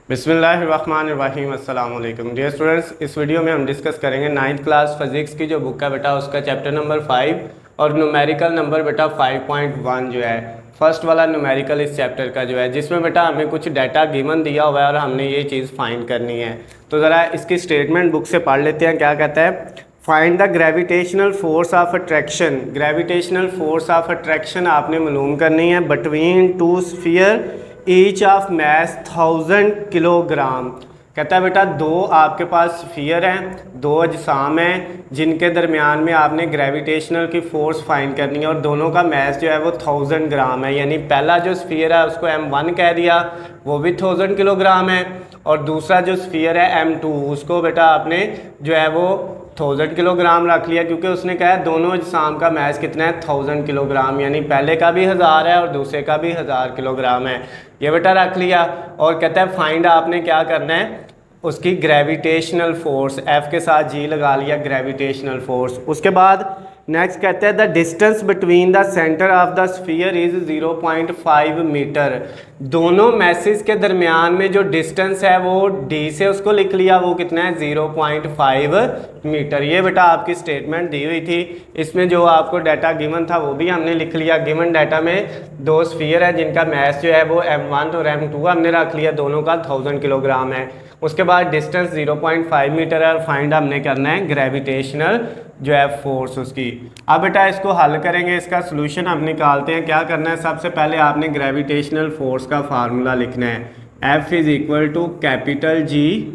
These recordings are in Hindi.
बिस्मिल्लाहिर्रहमानिर्रहीम अस्सलाम वालेकुम डियर स्टूडेंट्स। इस वीडियो में हम डिस्कस करेंगे 9th क्लास फिज़िक्स की जो बुक है बेटा उसका चैप्टर नंबर 5 और न्यूमेरिकल नंबर बेटा 5.1 जो है फर्स्ट वाला न्यूमेरिकल इस चैप्टर का जो है, जिसमें बेटा हमें कुछ डाटा गिवन दिया हुआ है और हमने ये चीज़ फाइंड करनी है। तो ज़रा इसकी स्टेटमेंट बुक से पढ़ लेते हैं। क्या कहता है? Find the gravitational force of attraction. Gravitational force of attraction आपने मालूम करनी है between two sphere each of mass 1000 kilogram. कहता है बेटा दो आपके पास स्फीयर हैं, दो अजसाम हैं जिनके दरमियान में आपने ग्रेविटेशनल की फ़ोर्स फाइंड करनी है और दोनों का मैस जो है वो 1000 ग्राम है। यानी पहला जो स्फीयर है उसको M1 कह दिया, वो भी 1000 किलोग्राम है, और दूसरा जो स्फीयर है M2 उसको बेटा आपने जो है वो 1000 किलोग्राम रख लिया, क्योंकि उसने कहा है दोनों अजसाम का मैस कितना है 1000 किलोग्राम, यानी पहले का भी 1000 है और दूसरे का भी 1000 किलोग्राम है। ये बेटा रख लिया और कहता है फाइंड आपने क्या करना है उसकी ग्रेविटेशनल फोर्स। F के साथ G लगा लिया, ग्रेविटेशनल फोर्स। उसके बाद नेक्स्ट कहते हैं the distance between the centre of the sphere is 0.5 metre. दोनों मैसेज के दरमियान में जो डिस्टेंस है वो D से उसको लिख लिया, वो कितना है 0.5 मीटर। ये बेटा आपकी स्टेटमेंट दी हुई थी। इसमें जो आपको डाटा गिवन था वो भी हमने लिख लिया। गिवन डाटा में दो स्फीयर है जिनका मैस जो है वो M1 और M2 हमने रख लिया, दोनों का 1000 किलोग्राम है। उसके बाद डिस्टेंस 0.5 मीटर है और फाइंड हमने करना है ग्रेविटेशनल जो है फोर्स उसकी। अब बेटा इसको हल करेंगे, इसका सोल्यूशन हम निकालते हैं। क्या करना है? सबसे पहले आपने ग्रेविटेशनल फोर्स का फार्मूला लिखना है। F is equal to capital G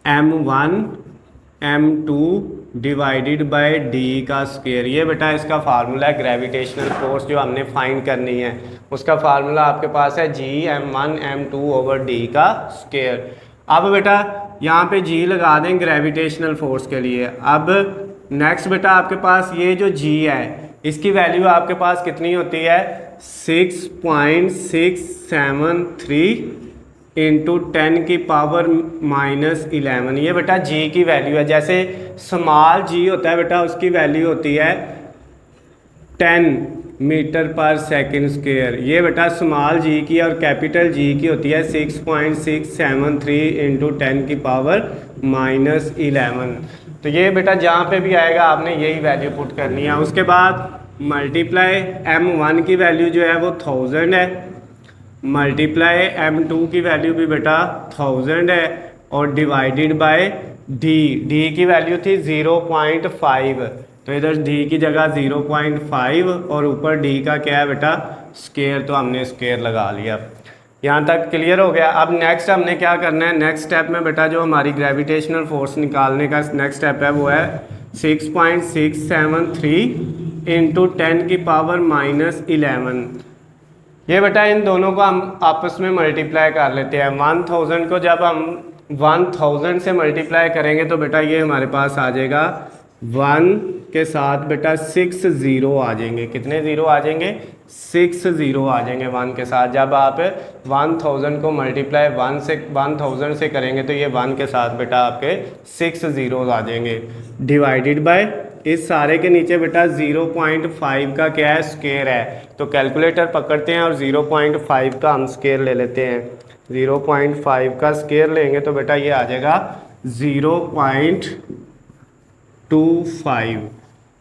M1 M2 divided by D का स्क्वायर। ये बेटा इसका फार्मूला है ग्रेविटेशनल फोर्स जो हमने फाइंड करनी है। उसका फार्मूला आपके पास है G M1 M2 over D का स्क्वायर। अब बेटा यहाँ पे G लगा दें ग्रेविटेशनल फोर्स के लिए। अब नेक्स्ट बेटा आपके पास ये जो G है इसकी वैल्यू आपके पास कितनी होती है 6.673 इंटू 10 की पावर -11। ये बेटा G की वैल्यू है। जैसे स्मॉल G होता है बेटा उसकी वैल्यू होती है 10 मीटर पर सेकंड स्क्वायर। ये बेटा स्मॉल G की और कैपिटल G की होती है 6.673 इंटू 10 की पावर -11। तो ये बेटा जहाँ पे भी आएगा आपने यही वैल्यू पुट करनी है। उसके बाद मल्टीप्लाई M1 की वैल्यू जो है वो 1000 है, मल्टीप्लाई M2 की वैल्यू भी बेटा 1000 है, और डिवाइडेड बाय D की वैल्यू थी 0.5, तो इधर D की जगह 0.5 और ऊपर D का क्या है बेटा स्क्वायर, तो हमने स्क्वायर लगा लिया। यहाँ तक क्लियर हो गया। अब नेक्स्ट हमने क्या करना है, नेक्स्ट स्टेप में बेटा जो हमारी ग्रेविटेशनल फोर्स निकालने का नेक्स्ट स्टेप है वो है 6.673 इंटू 10 की पावर -11। ये बेटा इन दोनों को हम आपस में मल्टीप्लाई कर लेते हैं। 1000 को जब हम 1000 से मल्टीप्लाई करेंगे तो बेटा ये हमारे पास आ जाएगा 1 के साथ बेटा 6 ज़ीरो आ जाएंगे। कितने ज़ीरो आ जाएंगे? 6 ज़ीरो आ जाएंगे 1 के साथ। जब आप 1000 को मल्टीप्लाई 1000 से करेंगे तो ये 1 के साथ बेटा आपके 6 ज़ीरो आ जाएंगे। डिवाइडेड बाय इस सारे के नीचे बेटा 0.5 का क्या है स्क्वायर है, तो कैलकुलेटर पकड़ते हैं और 0.5 का हम स्क्वायर ले लेते हैं। 0.5 का स्क्वायर लेंगे तो बेटा ये आ जाएगा 0.25।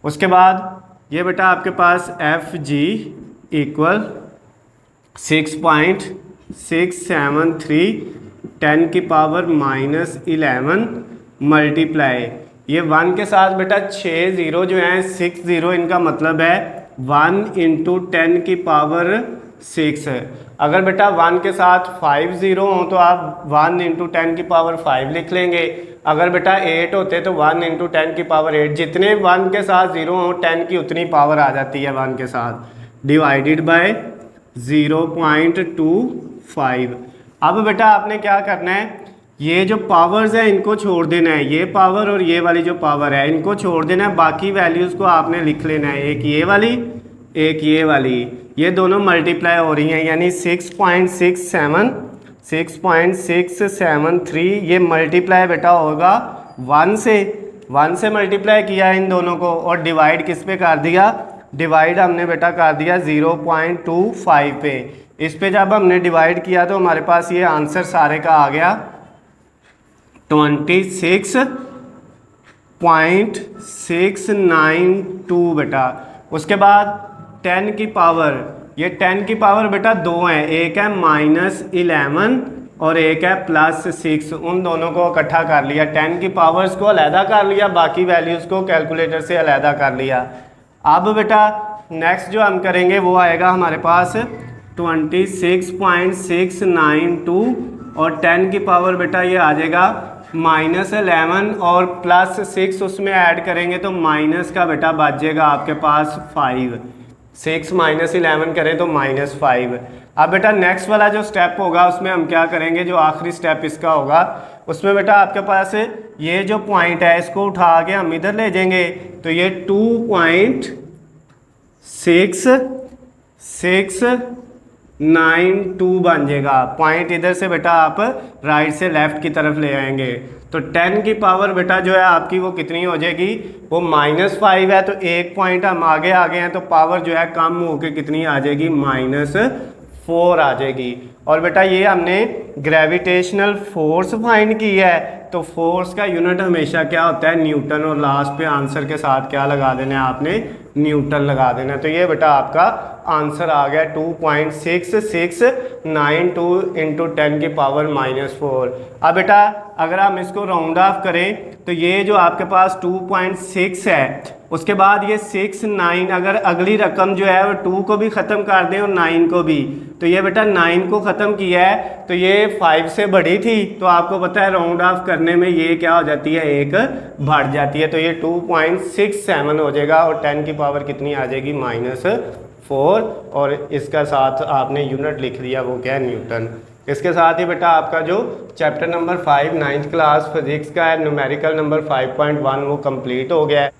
उसके बाद ये बेटा आपके पास FG इक्वल 6.673 10 की पावर -11 मल्टीप्लाई ये 1 के साथ बेटा 6 ज़ीरो जो हैं 6 ज़ीरो, इनका मतलब है 1 इंटू 10 की पावर 6 है। अगर बेटा 1 के साथ 5 ज़ीरो हों तो आप 1 इंटू 10 की पावर 5 लिख लेंगे। अगर बेटा 8 होते तो 1 इंटू 10 की पावर 8। जितने 1 के साथ ज़ीरो हों 10 की उतनी पावर आ जाती है 1 के साथ। Divided by 0.25। अब बेटा आपने क्या करना है, ये जो पावर्स है इनको छोड़ देना है, ये पावर और ये वाली जो पावर है इनको छोड़ देना है। बाकी वैल्यूज़ को आपने लिख लेना है, एक ये वाली एक ये वाली, ये दोनों मल्टीप्लाई हो रही हैं, यानी 6.673 ये मल्टीप्लाई बेटा होगा 1 से मल्टीप्लाई किया इन दोनों को और डिवाइड किस पे कर दिया डिवाइड हमने बेटा कर दिया 0.25 पे। इस पे जब हमने डिवाइड किया तो हमारे पास ये आंसर सारे का आ गया 26.692 बेटा। उसके बाद 10 की पावर, ये 10 की पावर बेटा दो हैं, एक है -11 और एक है +6। उन दोनों को इकट्ठा कर लिया, 10 की पावर्स को अलहदा कर लिया, बाकी वैल्यूज़ को कैलकुलेटर से अलहदा कर लिया। अब बेटा नेक्स्ट जो हम करेंगे वो आएगा हमारे पास 26.692 और 10 की पावर बेटा ये आ जाएगा -11 और +6 उसमें ऐड करेंगे तो माइनस का बेटा बचेगा आपके पास 5। 6 - 11 करें तो -5। अब बेटा नेक्स्ट वाला जो स्टेप होगा उसमें हम क्या करेंगे, जो आखिरी स्टेप इसका होगा उसमें बेटा आपके पास ये जो पॉइंट है इसको उठा के हम इधर ले जाएंगे तो ये 2.692 बन जाएगा। पॉइंट इधर से बेटा आप राइट से लेफ्ट की तरफ ले आएंगे तो 10 की पावर बेटा जो है आपकी वो कितनी हो जाएगी, वो -5 है तो एक पॉइंट हम आगे आ गए हैं तो पावर जो है कम होके कितनी आ जाएगी, -4 आ जाएगी। और बेटा ये हमने ग्रेविटेशनल फोर्स फाइंड की है तो फोर्स का यूनिट हमेशा क्या होता है, न्यूटन, और लास्ट पे आंसर के साथ क्या लगा देना है आपने, न्यूटन लगा देना है। तो ये बेटा आपका आंसर आ गया 2.6692 इंटू 10 की पावर -4। अब बेटा अगर हम इसको राउंड ऑफ करें तो ये जो आपके पास 2.6 है उसके बाद ये 6 9, अगर अगली रकम जो है वो 2 को भी ख़त्म कर दें और 9 को भी, तो ये बेटा 9 को ख़त्म किया है तो ये 5 से बड़ी थी तो आपको पता है राउंड ऑफ करने में ये क्या हो जाती है, एक बढ़ जाती है तो ये 2.67 हो जाएगा और 10 की पावर कितनी आ जाएगी, -4 और इसका साथ आपने यूनिट लिख दिया वो क्या है, न्यूटन। इसके साथ ही बेटा आपका जो chapter number 5 9th class physics का है न्यूमेरिकल नंबर 5.1 वो कंप्लीट हो गया है।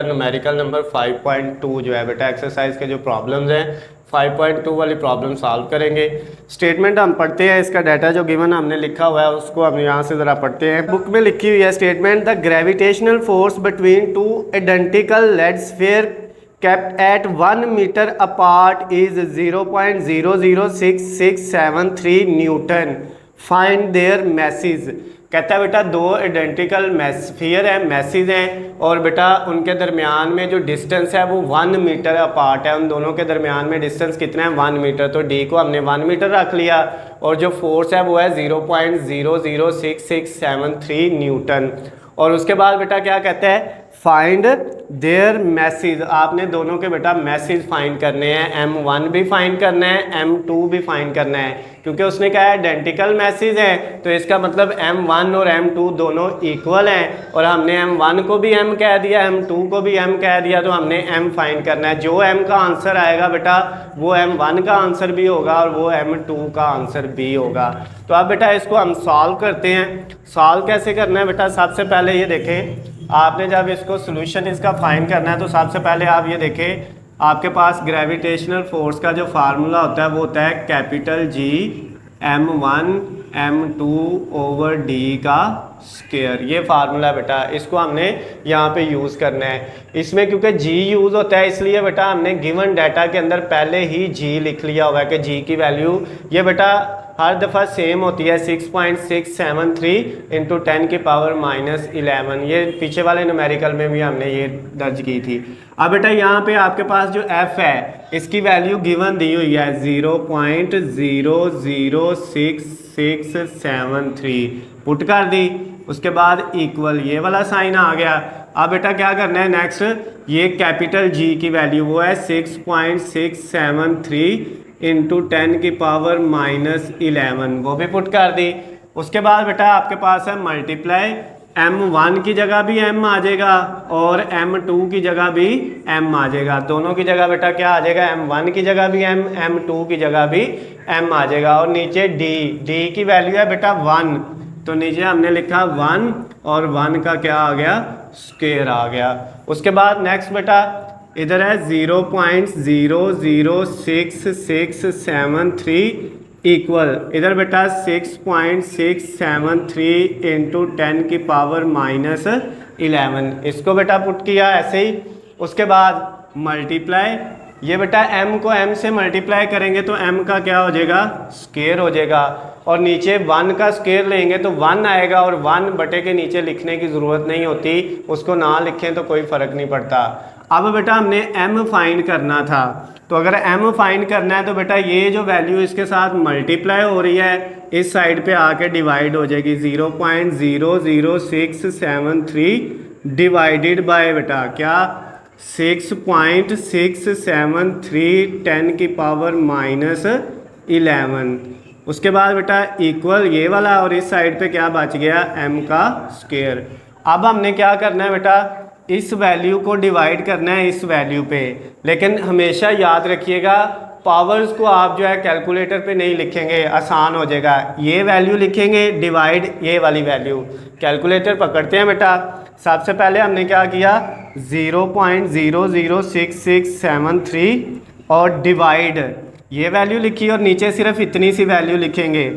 न्यूमेरिकल नंबर 5.2 जो है बेटा एक्सरसाइज के जो प्रॉब्लम्स हैं 5.2 वाली प्रॉब्लम सॉल्व करेंगे। स्टेटमेंट हम पढ़ते हैं, इसका डाटा जो गिवन हमने लिखा हुआ है उसको हम यहाँ से ज़रा पढ़ते हैं। बुक में लिखी हुई है statement, the gravitational force between two identical lead sphere kept at 1 meter apart is 0.006673 newton, find their masses. कहता है बेटा दो आइडेंटिकल स्फीयर है, मैसेज हैं और बेटा उनके दरमियान में जो डिस्टेंस है वो 1 मीटर अपार्ट है। उन दोनों के दरमियान में डिस्टेंस कितना है, 1 मीटर। तो डी को हमने 1 मीटर रख लिया और जो फोर्स है वो है 0.006673 न्यूटन। और उसके बाद बेटा क्या कहता है, फाइंड देयर मैसेज। आपने दोनों के बेटा मैसेज फाइंड करने हैं, M1 भी फाइंड करना है, M2 भी फाइंड करना है, क्योंकि उसने कहा है आइडेंटिकल मैसेज है तो इसका मतलब M1 और M2 दोनों इक्वल हैं और हमने M1 को भी M कह दिया, M2 को भी M कह दिया तो हमने M फाइंड करना है। जो M का आंसर आएगा बेटा वो M1 का आंसर भी होगा और वो M2 का आंसर भी होगा। तो अब बेटा इसको हम सॉल्व करते हैं। सॉल्व कैसे करना है बेटा, सबसे पहले ये देखें, आपने जब इसको सोल्यूशन इसका फाइंड करना है तो सबसे पहले आप ये देखें, आपके पास ग्रेविटेशनल फोर्स का जो फार्मूला होता है वो होता है capital G M1 M2 over D का स्क्वायर। ये फार्मूला है बेटा, इसको हमने यहाँ पे यूज़ करना है। इसमें क्योंकि G यूज़ होता है इसलिए बेटा हमने गिवन डाटा के अंदर पहले ही G लिख लिया हुआ है कि G की वैल्यू ये बेटा हर दफ़ा सेम होती है 6.673 इंटू 10 की पावर -11। ये पीछे वाले न्यूमेरिकल में भी हमने ये दर्ज की थी। अब बेटा यहाँ पे आपके पास जो F है इसकी वैल्यू गिवन दी हुई है 0.006673 पुट कर दी, उसके बाद इक्वल ये वाला साइन आ गया। अब बेटा क्या करना है नेक्स्ट, ये कैपिटल G की वैल्यू वो है 6.673 इंटू 10 की पावर -11 वो भी पुट कर दी। उसके बाद बेटा आपके पास है मल्टीप्लाई, M1 की जगह भी M आ जाएगा और M2 की जगह भी M आ जाएगा। दोनों की जगह बेटा क्या आ जाएगा, M1 की जगह भी M, M2 की जगह भी M आ जाएगा। और नीचे D की वैल्यू है बेटा 1 तो नीचे हमने लिखा 1 और 1 का क्या आ गया, स्क्वायर आ गया। उसके बाद नेक्स्ट बेटा इधर है 0.006673 इक्वल इधर बेटा 6.673 इंटू 10 की पावर माइनस 11, इसको बेटा पुट किया ऐसे ही। उसके बाद मल्टीप्लाई, ये बेटा m को m से मल्टीप्लाई करेंगे तो m का क्या हो जाएगा, स्क्वायर हो जाएगा, और नीचे 1 का स्क्वायर लेंगे तो 1 आएगा, और 1 बटे के नीचे लिखने की ज़रूरत नहीं होती, उसको ना लिखें तो कोई फ़र्क नहीं पड़ता। अब बेटा हमने m फाइंड करना था, तो अगर m फाइंड करना है तो बेटा ये जो वैल्यू इसके साथ मल्टीप्लाई हो रही है इस साइड पे आके डिवाइड हो जाएगी। 0.00673 डिवाइडेड बाय बेटा क्या 6.673 10 की पावर माइनस 11। उसके बाद बेटा इक्वल ये वाला, और इस साइड पे क्या बच गया, m का स्क्वायर। अब हमने क्या करना है बेटा, इस वैल्यू को डिवाइड करना है इस वैल्यू पे, लेकिन हमेशा याद रखिएगा पावर्स को आप जो है कैलकुलेटर पे नहीं लिखेंगे, आसान हो जाएगा। ये वैल्यू लिखेंगे डिवाइड ये वाली वैल्यू, कैलकुलेटर पकड़ते हैं बेटा। सबसे पहले हमने क्या किया 0.00673 और डिवाइड ये वैल्यू लिखी, और नीचे सिर्फ इतनी सी वैल्यू लिखेंगे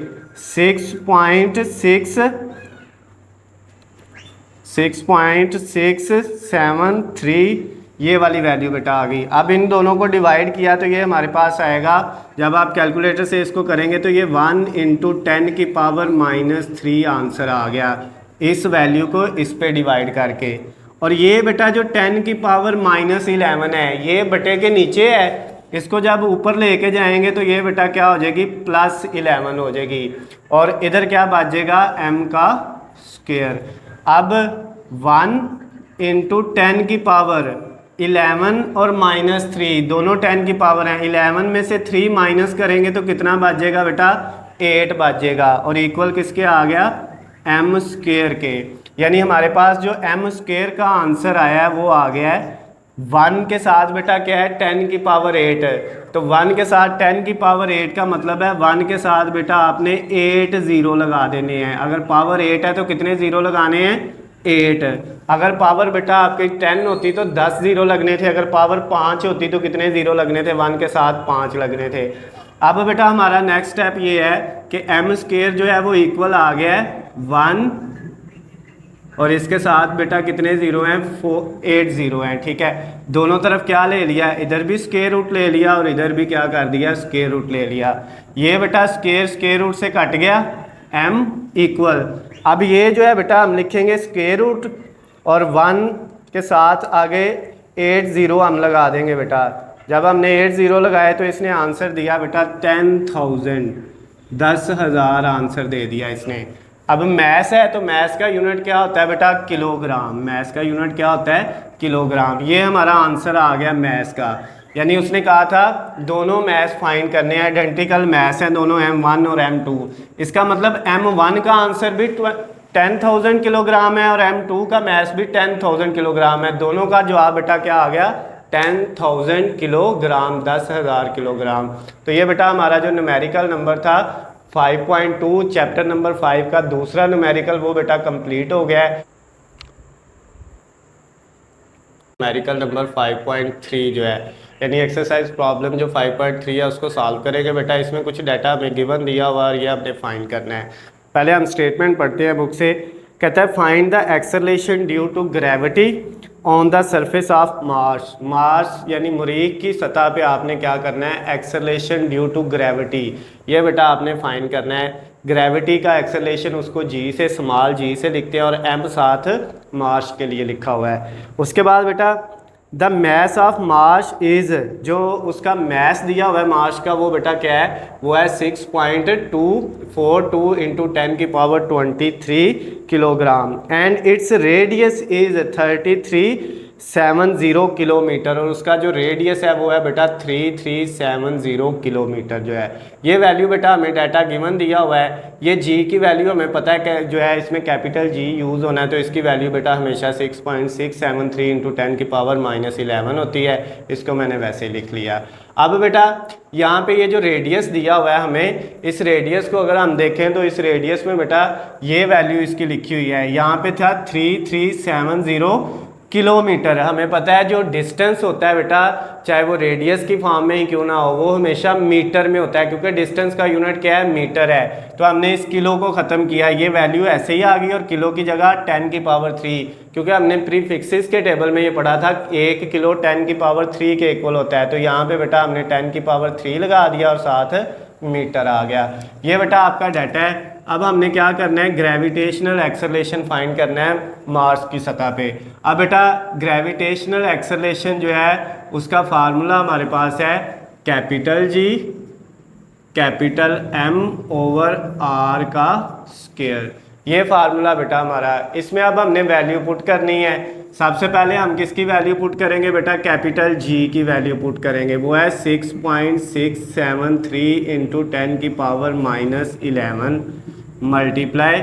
6.673 ये वाली वैल्यू बेटा आ गई। अब इन दोनों को डिवाइड किया तो ये हमारे पास आएगा, जब आप कैलकुलेटर से इसको करेंगे तो ये 1 इंटू 10 की पावर माइनस 3 आंसर आ गया इस वैल्यू को इस पे डिवाइड करके। और ये बेटा जो 10 की पावर माइनस 11 है ये बटे के नीचे है, इसको जब ऊपर लेके जाएंगे तो ये बेटा क्या हो जाएगी प्लस 11 हो जाएगी, और इधर क्या बचेगा m का स्क्वायर। अब 1 इंटू 10 की पावर 11 और माइनस 3 दोनों 10 की पावर हैं, 11 में से 3 माइनस करेंगे तो कितना बचेगा बेटा 8 बचेगा, और इक्वल किसके आ गया m स्क्वायर के। यानी हमारे पास जो m स्क्वायर का आंसर आया है वो आ गया है 1 के साथ बेटा क्या है 10 की पावर 8, तो 1 के साथ 10 की पावर 8 का मतलब है 1 के साथ बेटा आपने 8 ज़ीरो लगा देने हैं। अगर पावर 8 है तो कितने ज़ीरो लगाने हैं 8। अगर पावर बेटा आपकी 10 होती तो 10 ज़ीरो लगने थे, अगर पावर 5 होती तो कितने ज़ीरो लगने थे 1 के साथ 5 लगने थे। अब बेटा हमारा नेक्स्ट स्टेप ये है कि m स्क्वायर जो है वो इक्वल आ गया है 1, और इसके साथ बेटा कितने ज़ीरो हैं 8 ज़ीरो हैं, ठीक है। दोनों तरफ क्या ले लिया, इधर भी स्क्वायर रूट ले लिया और इधर भी क्या कर दिया स्क्वायर रूट ले लिया। ये बेटा स्क्वायर रूट से कट गया m इक्वल। अब ये जो है बेटा हम लिखेंगे स्क्वायर रूट और 1 के साथ आगे 8 ज़ीरो हम लगा देंगे बेटा। जब हमने 8 ज़ीरो लगाए तो इसने आंसर दिया बेटा 10,000, 10,000 आंसर दे दिया इसने। अब मैथ्स है तो मैथ्स का यूनिट क्या होता है बेटा किलोग्राम, मैथ्स का यूनिट क्या होता है किलोग्राम। ये हमारा आंसर आ गया मैथ्स का। यानी उसने कहा था दोनों मैथ्स फाइंड करने हैं, आइडेंटिकल मैथ्स हैं दोनों m1 और m2। इसका मतलब m1 का आंसर भी 10,000 किलोग्राम है और m2 का मैथ्स भी 10,000 किलोग्राम है। दोनों का जवाब बेटा क्या आ गया 10,000 किलोग्राम, 10,000 किलोग्राम। तो ये बेटा हमारा जो न्यूमेरिकल नंबर था 5.2 चैप्टर नंबर 5 का दूसरा न्यूमेरिकल वो बेटा कंप्लीट हो गया है। न्यूमेरिकल नंबर 5.3 जो है यानी एक्सरसाइज प्रॉब्लम जो 5.3 है उसको सॉल्व करेंगे बेटा। इसमें कुछ डाटा हमें गिवन दिया हुआ है, ये आपने फाइंड करना है। पहले हम स्टेटमेंट पढ़ते हैं बुक से। कहता है find the acceleration due to gravity on the surface of Mars. Mars यानी मरीख की सतह पे आपने क्या करना है एक्सेलरेशन ड्यू टू ग्रेविटी, ये बेटा आपने फाइंड करना है। ग्रेविटी का एक्सेलरेशन उसको जी से स्मॉल जी से लिखते हैं और m साथ मार्स के लिए लिखा हुआ है। उसके बाद बेटा the mass of Mars is, जो उसका मैस दिया हुआ है मार्स का वो बेटा क्या है वो है 6.242 इंटू 10 की power 23 kilogram and its radius is 3370 kilometre, और उसका जो रेडियस है वो है बेटा 3370 किलोमीटर जो है। ये वैल्यू बेटा हमें डाटा गिवन दिया हुआ है। ये जी की वैल्यू हमें पता है कि जो है इसमें कैपिटल जी यूज़ होना है, तो इसकी वैल्यू बेटा हमेशा 6.673 इंटू 10 की पावर माइनस 11 होती है। इसको मैंने वैसे ही लिख लिया। अब बेटा यहाँ पे ये जो रेडियस दिया हुआ है हमें, इस रेडियस को अगर हम देखें तो इस रेडियस में बेटा ये वैल्यू इसकी लिखी हुई है। यहाँ पे था 3370 किलोमीटर। हमें पता है जो डिस्टेंस होता है बेटा, चाहे वो रेडियस की फॉर्म में ही क्यों ना हो, वो हमेशा मीटर में होता है, क्योंकि डिस्टेंस का यूनिट क्या है, मीटर है। तो हमने इस किलो को ख़त्म किया, ये वैल्यू ऐसे ही आ गई और किलो की जगह 10 की पावर 3, क्योंकि हमने प्रीफिक्सेस के टेबल में ये पढ़ा था 1 किलो 10 की पावर 3 के इक्वल होता है। तो यहाँ पे बेटा हमने 10 की पावर 3 लगा दिया और साथ मीटर आ गया। ये बेटा आपका डाटा है। अब हमने क्या करना है, ग्रेविटेशनल एक्सेलरेशन फाइंड करना है मार्स की सतह पे। अब बेटा ग्रेविटेशनल एक्सेलरेशन जो है उसका फार्मूला हमारे पास है capital G capital M over R का स्क्वायर। ये फार्मूला बेटा हमारा, इसमें अब हमने वैल्यू पुट करनी है। सबसे पहले हम किसकी वैल्यू पुट करेंगे बेटा, कैपिटल G की वैल्यू पुट करेंगे। वो है 6.673 इंटू 10 की पावर -11 मल्टीप्लाई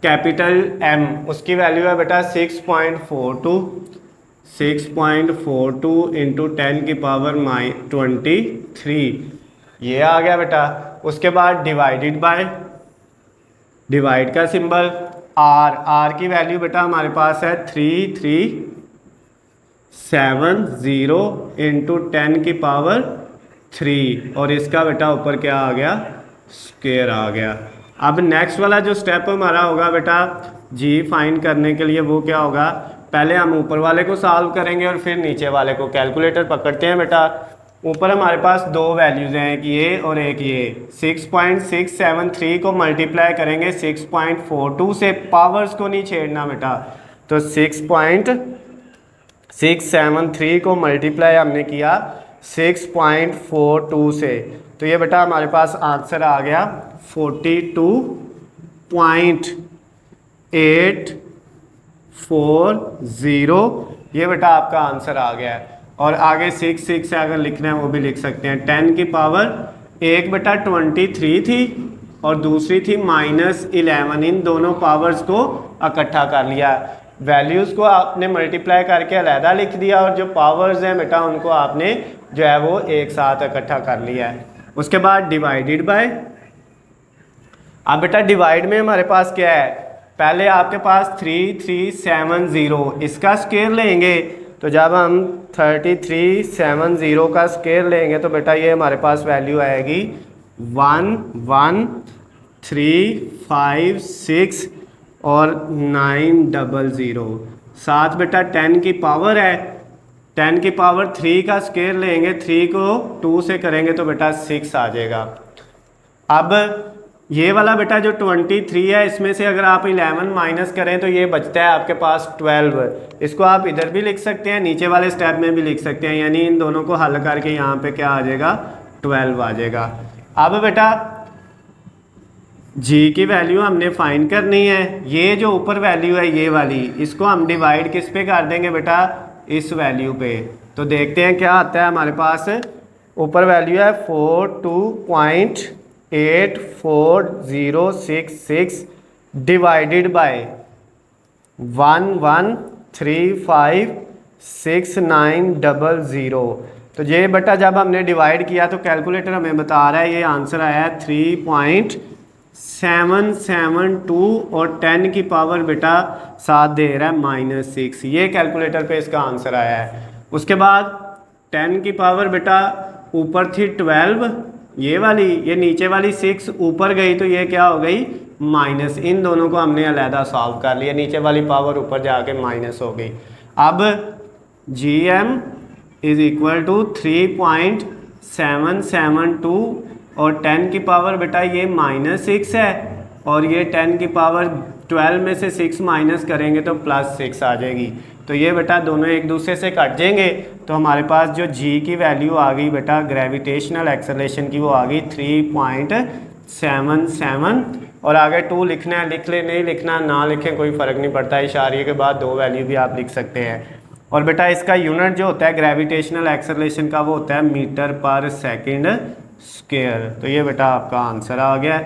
कैपिटल M, उसकी वैल्यू है बेटा 6.42 इंटू 10 की पावर -23, ये आ गया बेटा। उसके बाद डिवाइडेड बाय, डिवाइड का सिंबल R की वैल्यू बेटा हमारे पास है 3370 इंटू 10 की पावर 3 और इसका बेटा ऊपर क्या आ गया, स्क्वायर आ गया। अब नेक्स्ट वाला जो स्टेप हमारा होगा बेटा G फाइंड करने के लिए, वो क्या होगा, पहले हम ऊपर वाले को सॉल्व करेंगे और फिर नीचे वाले को। कैलकुलेटर पकड़ते हैं बेटा। ऊपर हमारे पास दो वैल्यूज़ हैं, एक ये और एक ये। 6.673 को मल्टीप्लाई करेंगे 6.42 से, पावर्स को नहीं छेड़ना बेटा। तो 6.673 को मल्टीप्लाई हमने किया 6.42 से, तो ये बेटा हमारे पास आंसर आ गया 42.840। ये बेटा आपका आंसर आ गया है। और आगे 6 से अगर लिखना है वो भी लिख सकते हैं। 10 की पावर एक बेटा 23 थी और दूसरी थी -11, इन दोनों पावर्स को इकट्ठा कर लिया। वैल्यूज़ को आपने मल्टीप्लाई करके अलहदा लिख दिया और जो पावर्स हैं बेटा उनको आपने जो है वो एक साथ इकट्ठा कर लिया है। उसके बाद डिवाइडेड बाय, अब बेटा डिवाइड में हमारे पास क्या है, पहले आपके पास 3370, इसका स्क्वायर लेंगे। तो जब हम 3370 का स्क्वायर लेंगे तो बेटा ये हमारे पास वैल्यू आएगी 11356 और 900। साथ बेटा 10 की पावर है, 10 की पावर 3 का स्क्वायर लेंगे, 3 को 2 से करेंगे तो बेटा 6 आ जाएगा। अब ये वाला बेटा जो 23 है, इसमें से अगर आप 11 माइनस करें तो ये बचता है आपके पास 12। इसको आप इधर भी लिख सकते हैं, नीचे वाले स्टेप में भी लिख सकते हैं, यानी इन दोनों को हल करके यहाँ पे क्या आ जाएगा, 12 आ जाएगा। अब बेटा G की वैल्यू हमने फाइंड करनी है। ये जो ऊपर वैल्यू है ये वाली, इसको हम डिवाइड किस पे कर देंगे बेटा, इस वैल्यू पे। तो देखते हैं क्या आता है हमारे पास। ऊपर वैल्यू है 42.84066 डिवाइडेड बाय 1135690। तो ये बेटा जब हमने डिवाइड किया तो कैलकुलेटर हमें बता रहा है ये आंसर आया है 3.772 और 10 की पावर बेटा साथ दे रहा है -6। ये कैलकुलेटर पे इसका आंसर आया है। उसके बाद 10 की पावर बेटा ऊपर थी 12, ये वाली, ये नीचे वाली 6 ऊपर गई तो ये क्या हो गई, माइनस। इन दोनों को हमने अलहदा सॉल्व कर लिया, नीचे वाली पावर ऊपर जाके माइनस हो गई। अब GM इज इक्वल टू 3.772 और 10 की पावर बेटा ये -6 है और ये 10 की पावर 12 में से 6 माइनस करेंगे तो +6 आ जाएगी। तो ये बेटा दोनों एक दूसरे से कट जाएंगे तो हमारे पास जो G की वैल्यू आ गई बेटा ग्रेविटेशनल एक्सेलरेशन की, वो आ गई 3.77 और आगे 2 लिखना है, लिख ले, नहीं लिखना ना लिखें, कोई फ़र्क नहीं पड़ता। इशारे के बाद 2 वैल्यू भी आप लिख सकते हैं। और बेटा इसका यूनिट जो होता है ग्रेविटेशनल एक्सेलरेशन का वो होता है मीटर पर सेकेंड स्क्वायर। तो ये बेटा आपका आंसर आ गया।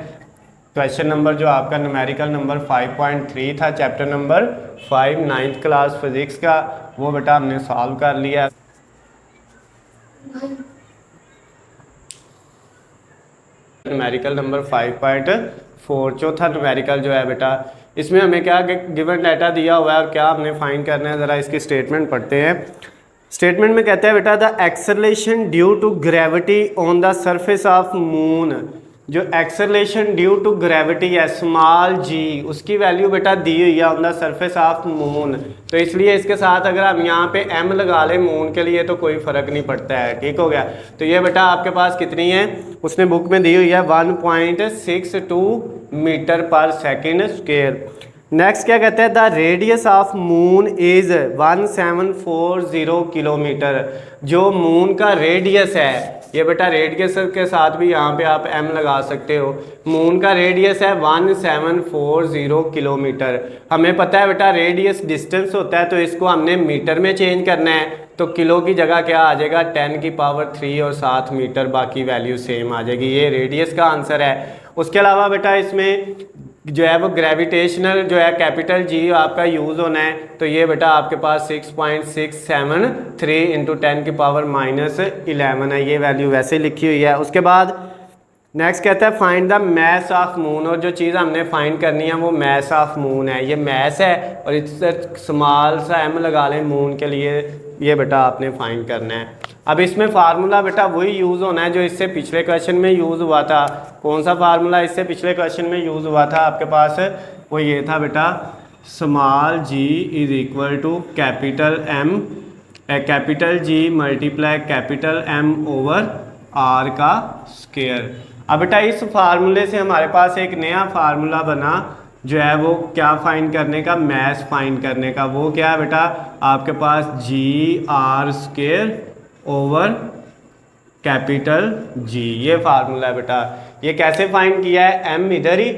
क्वेश्चन नंबर जो आपका न्यूमेरिकल नंबर 5.3 था, chapter number 5 9th class physics का, वो बेटा हमने सॉल्व कर लिया। न्यूमेरिकल नंबर 5.4 चौथा न्यूमेरिकल जो है बेटा, इसमें हमें क्या गिवन डाटा दिया हुआ है और क्या हमने फाइंड करना है, ज़रा इसकी स्टेटमेंट पढ़ते हैं। स्टेटमेंट में कहता है बेटा the acceleration due to gravity on the surface of moon, जो एक्सेलरेशन ड्यू टू ग्रेविटी है स्मॉल जी, उसकी वैल्यू बेटा दी हुई है on the surface of moon. तो इसलिए इसके साथ अगर हम यहाँ पे m लगा लें मून के लिए तो कोई फ़र्क नहीं पड़ता है, ठीक हो गया। तो ये बेटा आपके पास कितनी है, उसने बुक में दी हुई है 1.62 मीटर पर सेकेंड स्क्वायर। नेक्स्ट क्या कहते हैं, the radius of moon is 1740 kilometre, जो मून का रेडियस है, ये बेटा रेडियस के साथ भी यहाँ पे आप m लगा सकते हो, मून का रेडियस है 1740 किलोमीटर। हमें पता है बेटा रेडियस डिस्टेंस होता है, तो इसको हमने मीटर में चेंज करना है, तो किलो की जगह क्या आ जाएगा 10⁻³ और 7 मीटर, बाकी वैल्यू सेम आ जाएगी। ये रेडियस का आंसर है। उसके अलावा बेटा इसमें जो है वो ग्रेविटेशनल जो है कैपिटल जी आपका यूज़ होना है, तो ये बेटा आपके पास 6.673 × 10⁻11 है, ये वैल्यू वैसे लिखी हुई है। उसके बाद नेक्स्ट कहता है find the mass of moon, और जो चीज़ हमने फाइंड करनी है वो मैस ऑफ मून है, ये मैस है और इससे स्मॉल सा m लगा लें मून के लिए, ये बेटा आपने फाइंड करना है। अब इसमें फार्मूला बेटा वही यूज़ होना है जो इससे पिछले क्वेश्चन में यूज़ हुआ था। कौन सा फार्मूला इससे पिछले क्वेश्चन में यूज़ हुआ था आपके पास, वो ये था बेटा small g is equal to capital M, capital G multiply capital M over R का स्क्वायर। अब बेटा इस फार्मूले से हमारे पास एक नया फार्मूला बना जो है वो क्या फाइंड करने का, मैस फाइंड करने का। वो क्या है बेटा आपके पास GR² ओवर कैपिटल G, ये फार्मूला है बेटा। ये कैसे फाइंड किया है, m इधर ही,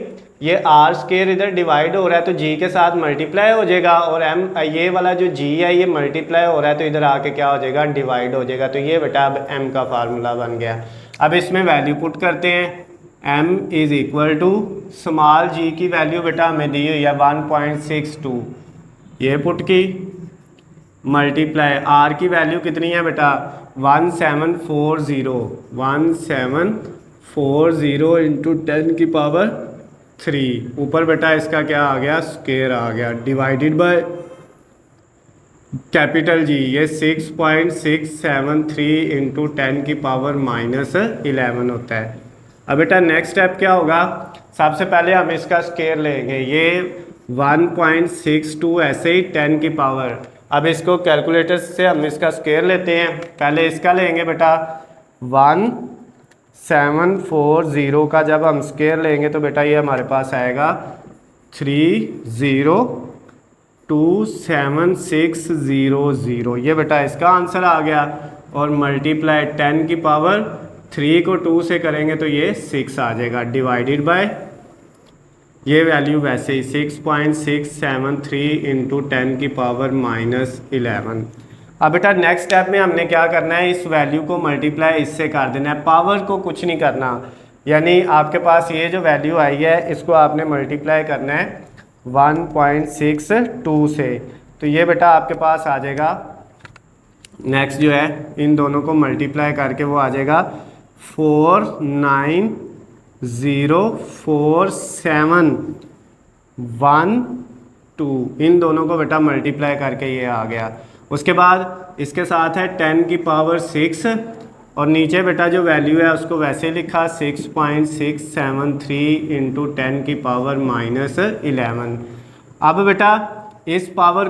ये R² इधर डिवाइड हो रहा है तो G के साथ मल्टीप्लाई हो जाएगा, और m ये वाला जो G है ये मल्टीप्लाई हो रहा है तो इधर आके क्या हो जाएगा डिवाइड हो जाएगा। तो ये बेटा अब m का फार्मूला बन गया। अब इसमें वैल्यू पुट करते हैं, m is equal to small g की वैल्यू बेटा हमें दी हुई है 1.62, ये पुट की, मल्टीप्लाई r की वैल्यू कितनी है बेटा 1740 × 10⁻3, ऊपर बेटा इसका क्या आ गया स्क्वायर आ गया, डिवाइडेड बाय कैपिटल G, ये 6.673 × 10⁻11 होता है। अब बेटा नेक्स्ट स्टेप क्या होगा, सबसे पहले हम इसका स्क्वायर लेंगे, ये 1.62 ऐसे ही 10 की पावर। अब इसको कैलकुलेटर से हम इसका स्क्वायर लेते हैं, पहले इसका लेंगे बेटा 1740 का जब हम स्क्वायर लेंगे तो बेटा ये हमारे पास आएगा 3027600, ये बेटा इसका आंसर आ गया। और मल्टीप्लाई 10 की पावर 3 को 2 से करेंगे तो ये 6 आ जाएगा, डिवाइडेड बाय ये वैल्यू वैसे ही 6.673 × 10⁻11। अब बेटा नेक्स्ट स्टेप में हमने क्या करना है, इस वैल्यू को मल्टीप्लाई इससे कर देना है, पावर को कुछ नहीं करना, यानी आपके पास ये जो वैल्यू आई है इसको आपने मल्टीप्लाई करना है 1.62 से, तो ये बेटा आपके पास आ जाएगा, नेक्स्ट जो है इन दोनों को मल्टीप्लाई करके वो आ जाएगा 4904712, इन दोनों को बेटा मल्टीप्लाई करके ये आ गया। उसके बाद इसके साथ है 10 की पावर 6 और नीचे बेटा जो वैल्यू है उसको वैसे लिखा 6.673 × 10⁻11। अब बेटा इस पावर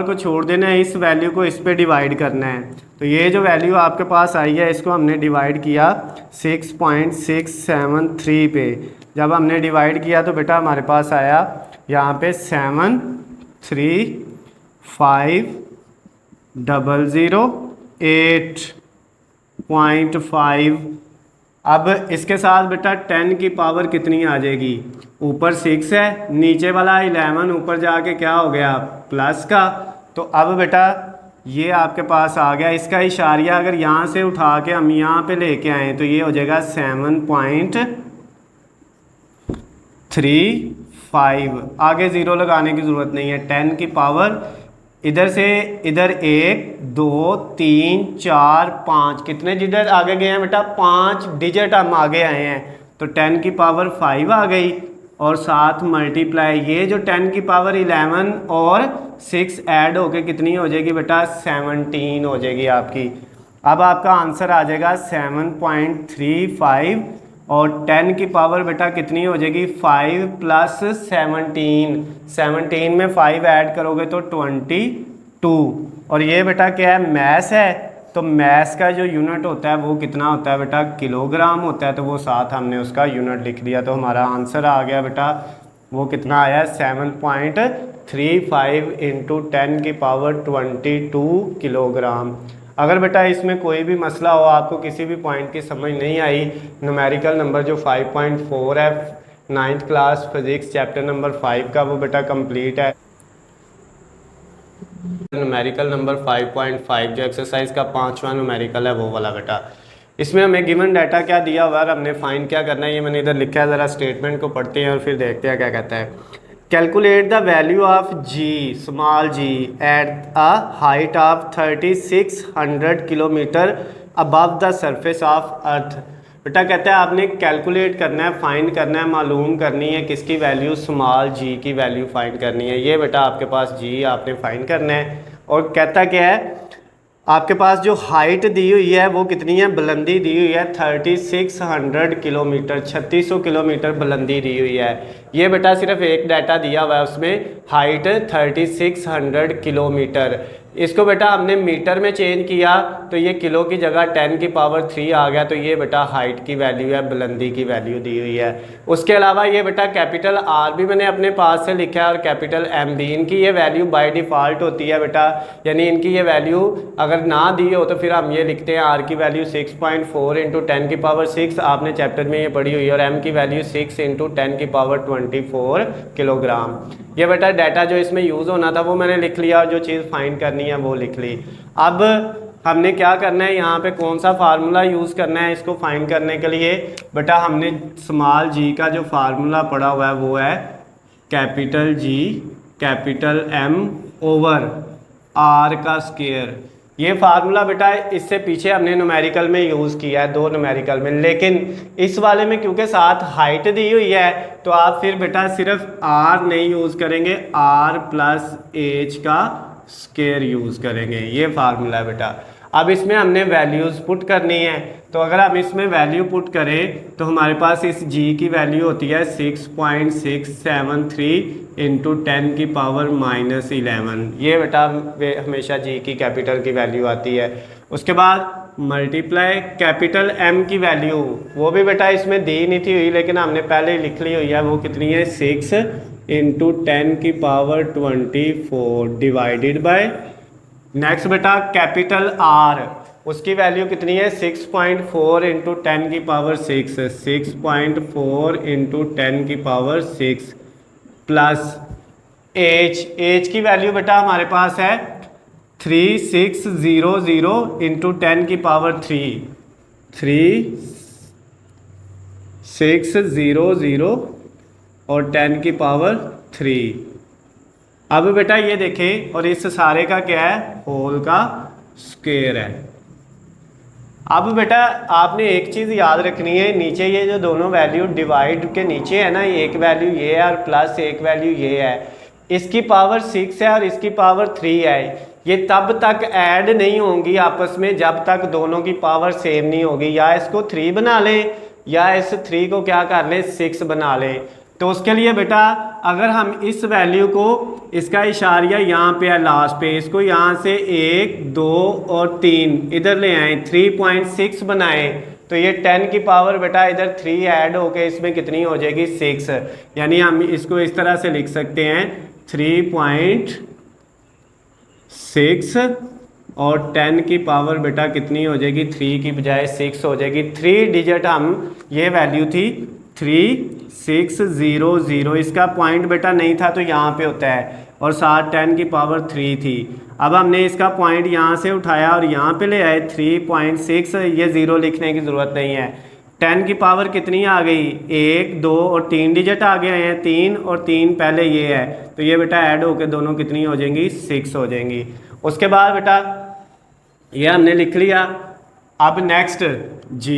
को छोड़ देना है, इस वैल्यू को इस पे डिवाइड करना है, तो ये जो वैल्यू आपके पास आई है इसको हमने डिवाइड किया 6.673 पे। जब हमने डिवाइड किया तो बेटा हमारे पास आया यहाँ पे 735,008.5। अब इसके साथ बेटा 10 की पावर कितनी आ जाएगी, ऊपर 6 है, नीचे वाला 11 ऊपर जाके क्या हो गया प्लस का, तो अब बेटा ये आपके पास आ गया। इसका इशारिया अगर यहाँ से उठा के हम यहाँ पे लेके आए तो ये हो जाएगा 7.35, आगे ज़ीरो लगाने की ज़रूरत नहीं है। 10 की पावर इधर से इधर 1 2 3 4 5 कितने डिजिट आगे गए हैं बेटा, 5 डिजिट हम आगे आए हैं, तो 10 की पावर 5 आ गई और 7 मल्टीप्लाई ये जो 10 की पावर 11 और 6 ऐड होके कितनी हो जाएगी बेटा 17 हो जाएगी आपकी। अब आपका आंसर आ जाएगा 7.35 और 10 की पावर बेटा कितनी हो जाएगी 5 प्लस 17 में 5 ऐड करोगे तो 22। और ये बेटा क्या है मैथ्स है, तो मैथ्स का जो यूनिट होता है वो कितना होता है बेटा किलोग्राम होता है, तो वो साथ हमने उसका यूनिट लिख दिया। तो हमारा आंसर आ गया बेटा वो कितना आया 7.35 इंटू 10 की पावर 22 किलोग्राम। अगर बेटा इसमें कोई भी मसला हो, आपको किसी भी पॉइंट की समझ नहीं आई, न्यूमेरिकल नंबर जो 5.4 है 9th class physics chapter number 5 का वो बेटा कंप्लीट है। न्यूमेरिकल नंबर 5.5 जो एक्सरसाइज का 5वां न्यूमेरिकल है वो वाला बेटा, इसमें हमें गिवन डाटा क्या दिया हुआ है, हमने फाइंड क्या करना है ये मैंने इधर लिखा है। ज़रा स्टेटमेंट को पढ़ते हैं और फिर देखते हैं क्या कहता है। Calculate the value of g small g at a height of 3600 kilometre above the surface of earth. बेटा कहता है आपने कैलकुलेट करना है, फाइंड करना है, मालूम करनी है किसकी वैल्यू स्मॉल जी की वैल्यू फाइंड करनी है। ये बेटा आपके पास जी आपने फाइंड करना है। और कहता क्या है आपके पास जो हाइट दी हुई है वो कितनी है, बुलंदी दी हुई है 3600 किलोमीटर, 3600 किलोमीटर बुलंदी दी हुई है। ये बेटा सिर्फ एक डाटा दिया हुआ है उसमें हाइट 3600 किलोमीटर। इसको बेटा हमने मीटर में चेंज किया तो ये किलो की जगह 10 की पावर 3 आ गया, तो ये बेटा हाइट की वैल्यू है, बुलंदी की वैल्यू दी हुई है। उसके अलावा ये बेटा कैपिटल आर भी मैंने अपने पास से लिखा है और कैपिटल एम भी, इनकी ये वैल्यू बाय डिफ़ॉल्ट होती है बेटा, यानी इनकी ये वैल्यू अगर ना दी हो तो फिर हम ये लिखते हैं आर की वैल्यू 6.4 इंटू 10 की पावर 6, आपने चैप्टर में ये पढ़ी हुई है, और एम की वैल्यू 6 इंटू 10 की पावर 24 किलोग्राम। ये बेटा डाटा जो इसमें यूज़ होना था वो मैंने लिख लिया और जो चीज़ फाइंड करनी है वो लिख ली। अब हमने क्या करना है, यहाँ पे कौन सा फार्मूला यूज़ करना है इसको फाइंड करने के लिए। बेटा हमने स्मॉल जी का जो फार्मूला पढ़ा हुआ है वो है capital G capital M over R का स्क्वायर। ये फार्मूला बेटा इससे पीछे हमने न्यूमेरिकल में यूज़ किया है, 2 न्यूमेरिकल में, लेकिन इस वाले में क्योंकि साथ हाइट दी हुई है तो आप फिर बेटा सिर्फ आर नहीं यूज़ करेंगे, आर प्लस एच का स्क्वायर यूज़ करेंगे। ये फार्मूला है बेटा। अब इसमें हमने वैल्यूज़ पुट करनी है, तो अगर हम इसमें वैल्यू पुट करें तो हमारे पास इस जी की वैल्यू होती है 6.673 इंटू 10 की पावर -11। ये बेटा हमेशा जी की कैपिटल की वैल्यू आती है। उसके बाद मल्टीप्लाई कैपिटल एम की वैल्यू, वो भी बेटा इसमें दी नहीं थी हुई लेकिन हमने पहले ही लिख ली हुई है, वो कितनी है 6 इंटू 10 की पावर 24 डिवाइडेड बाय, नेक्स्ट बेटा कैपिटल आर, उसकी वैल्यू कितनी है 6.4 इंटू 10 की पावर 6, 6.4 इंटू 10 की पावर 6 प्लस एच की वैल्यू बेटा हमारे पास है 3600 इंटू 10 की पावर 3, 3600 और 10 की पावर 3। अब बेटा ये देखें, और इस सारे का क्या है होल का स्क्वायर है। अब बेटा आपने एक चीज़ याद रखनी है, नीचे ये जो दोनों वैल्यू डिवाइड के नीचे है ना, एक वैल्यू ये है और प्लस एक वैल्यू ये है, इसकी पावर 6 है और इसकी पावर 3 है, ये तब तक ऐड नहीं होंगी आपस में जब तक दोनों की पावर सेम नहीं होगी। या इसको 3 बना लें या इस 3 को क्या कर लें 6 बना लें। तो उसके लिए बेटा अगर हम इस वैल्यू को, इसका इशारिया यहाँ पे है लास्ट पे, इसको यहाँ से 1 2 और 3 इधर ले आए 3.6 बनाएं, तो ये 10 की पावर बेटा इधर 3 ऐड होके इसमें कितनी हो जाएगी 6, यानी हम इसको इस तरह से लिख सकते हैं 3.6 और 10 की पावर बेटा कितनी हो जाएगी 3 की बजाय 6 हो जाएगी। 3 डिजिट हम, ये वैल्यू थी 3600, इसका पॉइंट बेटा नहीं था तो यहाँ पे होता है, और साथ 10 की पावर 3 थी। अब हमने इसका पॉइंट यहाँ से उठाया और यहाँ पे ले आए 3.6, ये 0 लिखने की ज़रूरत नहीं है। 10 की पावर कितनी आ गई 1 2 और 3 डिजिट आ गए हैं, 3 और 3 पहले ये है, तो ये बेटा ऐड होकर दोनों कितनी हो जाएंगी 6 हो जाएंगी। उसके बाद बेटा ये हमने लिख लिया। अब next g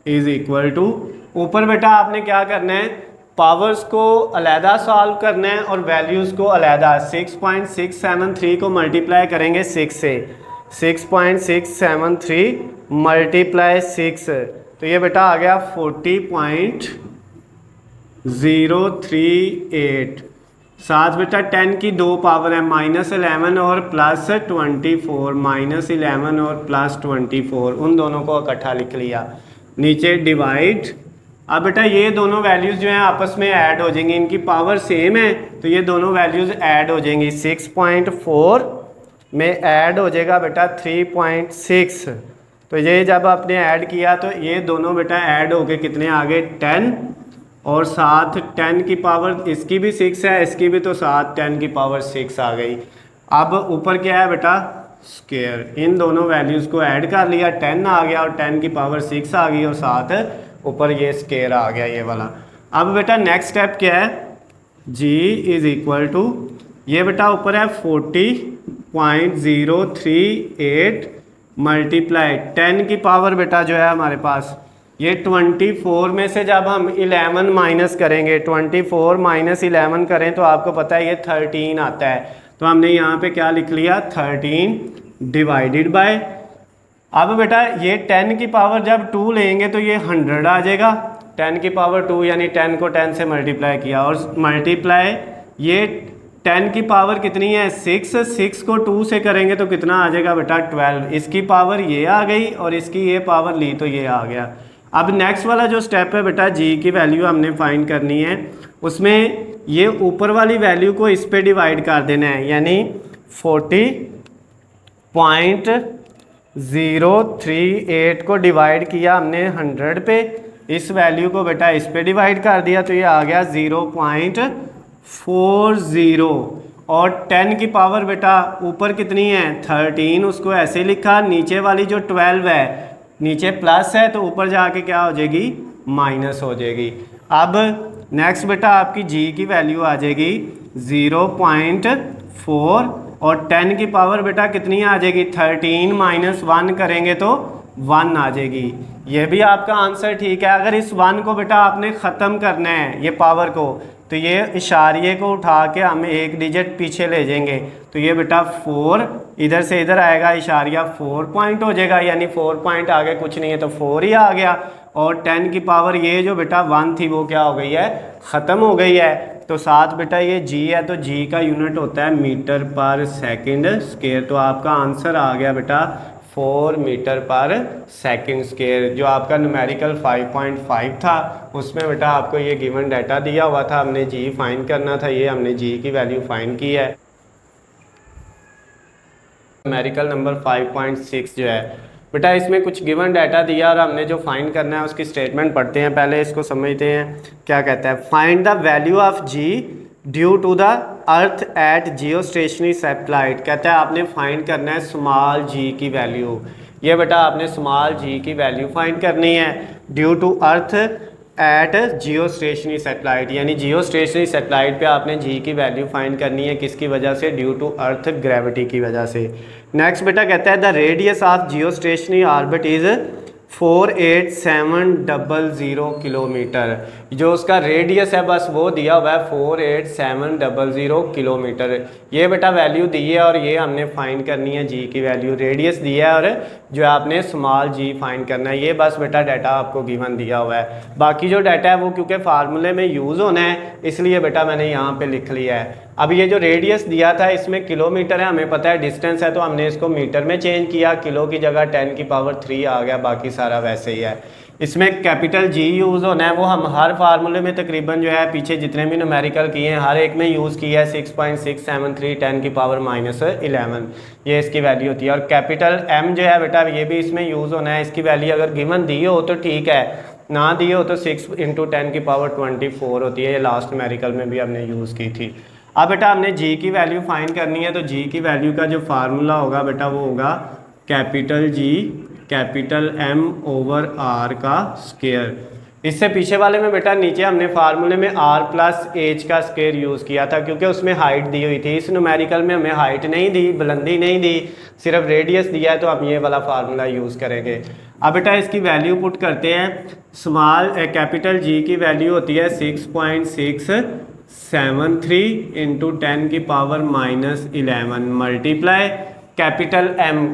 is equal to, ऊपर बेटा आपने क्या करना है पावर्स को अलहदा सॉल्व करना है और वैल्यूज़ को अलहदा। 6.673 को मल्टीप्लाई करेंगे 6 से, 6.673 मल्टीप्लाई 6, तो ये बेटा आ गया 40.038। साथ बेटा 10 की 2 पावर है, -11 और +24, -11 और +24, उन दोनों को इकट्ठा लिख लिया। नीचे डिवाइड, अब बेटा ये दोनों वैल्यूज़ जो हैं आपस में ऐड हो जाएंगी, इनकी पावर सेम है तो ये दोनों वैल्यूज़ ऐड हो जाएंगी। 6.4 में ऐड हो जाएगा बेटा 3.6, तो ये जब आपने ऐड किया तो ये दोनों बेटा ऐड हो गए कितने आ गए 10, और साथ 10 की पावर इसकी भी 6 है, इसकी भी, तो साथ 10 की पावर 6 आ गई। अब ऊपर क्या है बेटा स्क्वायर, इन दोनों वैल्यूज़ को ऐड कर लिया, 10 आ गया और 10 की पावर 6 आ गई और साथ ऊपर ये स्क्वायर आ गया ये वाला। अब बेटा नेक्स्ट स्टेप क्या है, g इज़ इक्वल टू, ये बेटा ऊपर है 40.038 मल्टीप्लाई 10 की पावर बेटा जो है हमारे पास ये 24 में से जब हम 11 माइनस करेंगे, 24 माइनस 11 करें तो आपको पता है ये 13 आता है, तो हमने यहाँ पे क्या लिख लिया 13 डिवाइडेड बाय। अब बेटा ये 10 की पावर जब 2 लेंगे तो ये 100 आ जाएगा, 10 की पावर 2 यानी 10 को 10 से मल्टीप्लाई किया और मल्टीप्लाई ये 10 की पावर कितनी है 6 को 2 से करेंगे तो कितना आ जाएगा बेटा 12, इसकी पावर ये आ गई और इसकी ये पावर ली तो ये आ गया। अब नेक्स्ट वाला जो स्टेप है बेटा g की वैल्यू हमने फाइंड करनी है, उसमें ये ऊपर वाली वैल्यू को इस पे डिवाइड कर देना है, यानी 40.038 को डिवाइड किया हमने 100 पे, इस वैल्यू को बेटा इस पे डिवाइड कर दिया तो ये आ गया 0.40, और 10 की पावर बेटा ऊपर कितनी है 13, उसको ऐसे लिखा, नीचे वाली जो 12 है नीचे प्लस है तो ऊपर जाके क्या हो जाएगी माइनस हो जाएगी। अब नेक्स्ट बेटा आपकी g की वैल्यू आ जाएगी 0.4 और 10 की पावर बेटा कितनी आ जाएगी 13 माइनस 1 करेंगे तो 1 आ जाएगी। ये भी आपका आंसर ठीक है। अगर इस 1 को बेटा आपने ख़त्म करना है ये पावर को, तो ये इशारिये को उठा के हम एक डिजिट पीछे ले जाएंगे तो ये बेटा 4 इधर से इधर आएगा, इशारिया 4 पॉइंट हो जाएगा, यानी 4 पॉइंट आगे कुछ नहीं है तो 4 ही आ गया, और 10 की पावर ये जो बेटा 1 थी वो क्या हो गई है ख़त्म हो गई है। तो साथ बेटा ये g है तो g का यूनिट होता है मीटर पर सेकंड स्क्वायर, तो आपका आंसर आ गया बेटा 4 मीटर पर सेकंड स्क्वायर। जो आपका न्यूमेरिकल 5.5 था उसमें बेटा आपको ये गिवन डाटा दिया हुआ था, हमने g फाइंड करना था, ये हमने g की वैल्यू फाइंड की है। न्यूमेरिकल नंबर 5.6 जो है बेटा इसमें कुछ गिवन डाटा दिया और हमने जो फाइंड करना है उसकी स्टेटमेंट पढ़ते हैं, पहले इसको समझते हैं क्या कहता है। Find the value of g due to the earth at geostationary satellite. कहता है आपने फाइंड करना है स्मॉल g की वैल्यू, ये बेटा आपने स्मॉल g की वैल्यू फाइंड करनी है due to earth at geostationary satellite, यानी जियो स्टेशनरी सैटेलाइट पे आपने g की वैल्यू फाइंड करनी है, किसकी वजह से, ड्यू टू अर्थ ग्रेविटी की वजह से। नेक्स्ट बेटा कहता है the radius of Jio stationery orbit is 48700 kilometre, जो उसका रेडियस है बस वो दिया हुआ है 48700 किलोमीटर। ये बेटा वैल्यू दी है और ये हमने फाइंड करनी है जी की वैल्यू, रेडियस दिया है और जो आपने स्मॉल जी फाइंड करना है। ये बस बेटा डाटा आपको गिवन दिया हुआ है, बाकी जो डाटा है वो क्योंकि फार्मूले में यूज़ होना है इसलिए बेटा मैंने यहाँ पे लिख लिया है। अब ये जो रेडियस दिया था इसमें किलोमीटर है, हमें पता है डिस्टेंस है तो हमने इसको मीटर में चेंज किया, किलो की जगह 10 की पावर 3 आ गया, बाकी सारा वैसे ही है। इसमें कैपिटल जी यूज़ होना है, वो हम हर फार्मूले में तकरीबन जो है पीछे जितने भी न्यूमेरिकल किए हैं हर एक में यूज़ किया है। 6.673 10 की पावर -11 ये इसकी वैल्यू होती है। और कैपिटल एम जो है बेटा ये भी इसमें यूज़ होना है, इसकी वैल्यू अगर गिवन दी हो तो ठीक है, ना दिए हो तो 6 × 10 की पावर 24 होती है। ये लास्ट न्यूमेरिकल में भी हमने यूज़ की थी। अब बेटा हमने जी की वैल्यू फाइंड करनी है, तो जी की वैल्यू का जो फार्मूला होगा बेटा वो होगा capital G capital M over R का स्क्वायर। इससे पीछे वाले में बेटा नीचे हमने फार्मूले में r + h का स्क्वायर यूज़ किया था क्योंकि उसमें हाइट दी हुई थी। इस न्यूमेरिकल में हमें हाइट नहीं दी, बुलंदी नहीं दी, सिर्फ रेडियस दिया है, तो हम ये वाला फार्मूला यूज़ करेंगे। अब बेटा इसकी वैल्यू पुट करते हैं। स्मॉल कैपिटल जी की वैल्यू होती है 6.673 इंटू 10 की पावर -11 मल्टीप्लाई कैपिटल एम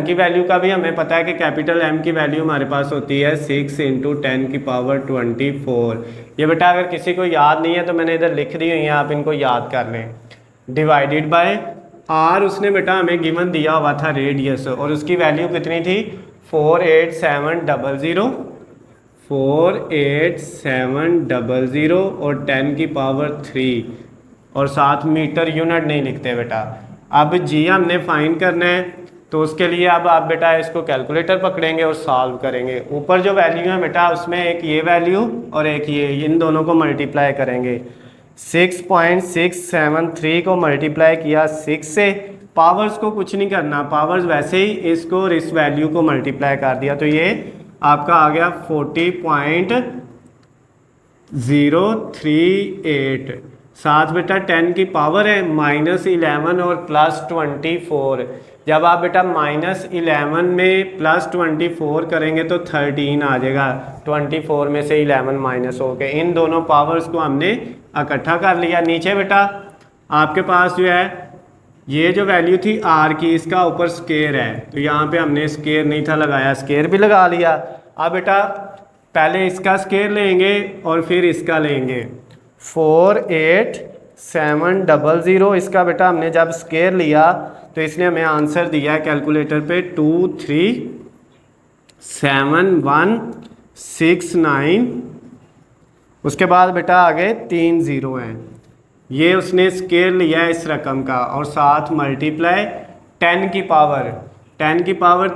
की वैल्यू का भी हमें पता है कि कैपिटल एम की वैल्यू हमारे पास होती है 6 इंटू 10 की पावर 24। ये बेटा अगर किसी को याद नहीं है तो मैंने इधर लिख दी हुई है, आप इनको याद कर लें। डिवाइडेड बाय आर, उसने बेटा हमें गिवन दिया हुआ था रेडियस, और उसकी वैल्यू कितनी थी 48700 48700 और 10 की पावर 3 और साथ मीटर यूनिट नहीं लिखते बेटा। अब जी हमने फाइंड करना है, तो उसके लिए अब आप बेटा इसको कैलकुलेटर पकड़ेंगे और सॉल्व करेंगे। ऊपर जो वैल्यू है बेटा उसमें एक ये वैल्यू और एक ये, इन दोनों को मल्टीप्लाई करेंगे। 6.673 को मल्टीप्लाई किया 6 से, पावर्स को कुछ नहीं करना, पावर्स वैसे ही इसको और इस वैल्यू को मल्टीप्लाई कर दिया, तो ये आपका आ गया 40.038। साथ बेटा 10 की पावर है -11 और +24। जब आप बेटा -11 में +24 करेंगे तो 13 आ जाएगा। 24 में से 11 माइनस हो के इन दोनों पावर्स को हमने इकट्ठा कर लिया। नीचे बेटा आपके पास जो है ये जो वैल्यू थी आर की, इसका ऊपर स्केयर है, तो यहाँ पे हमने स्केयर नहीं था लगाया, स्केयर भी लगा लिया। अब बेटा पहले इसका स्केयर लेंगे और फिर इसका लेंगे। 48700, इसका बेटा हमने जब स्केयर लिया तो इसने हमें आंसर दिया है कैलकुलेटर पे 237169। उसके बाद बेटा आगे 3 0 हैं, ये उसने स्केयर लिया है इस रकम का, और साथ मल्टीप्लाई 10 की पावर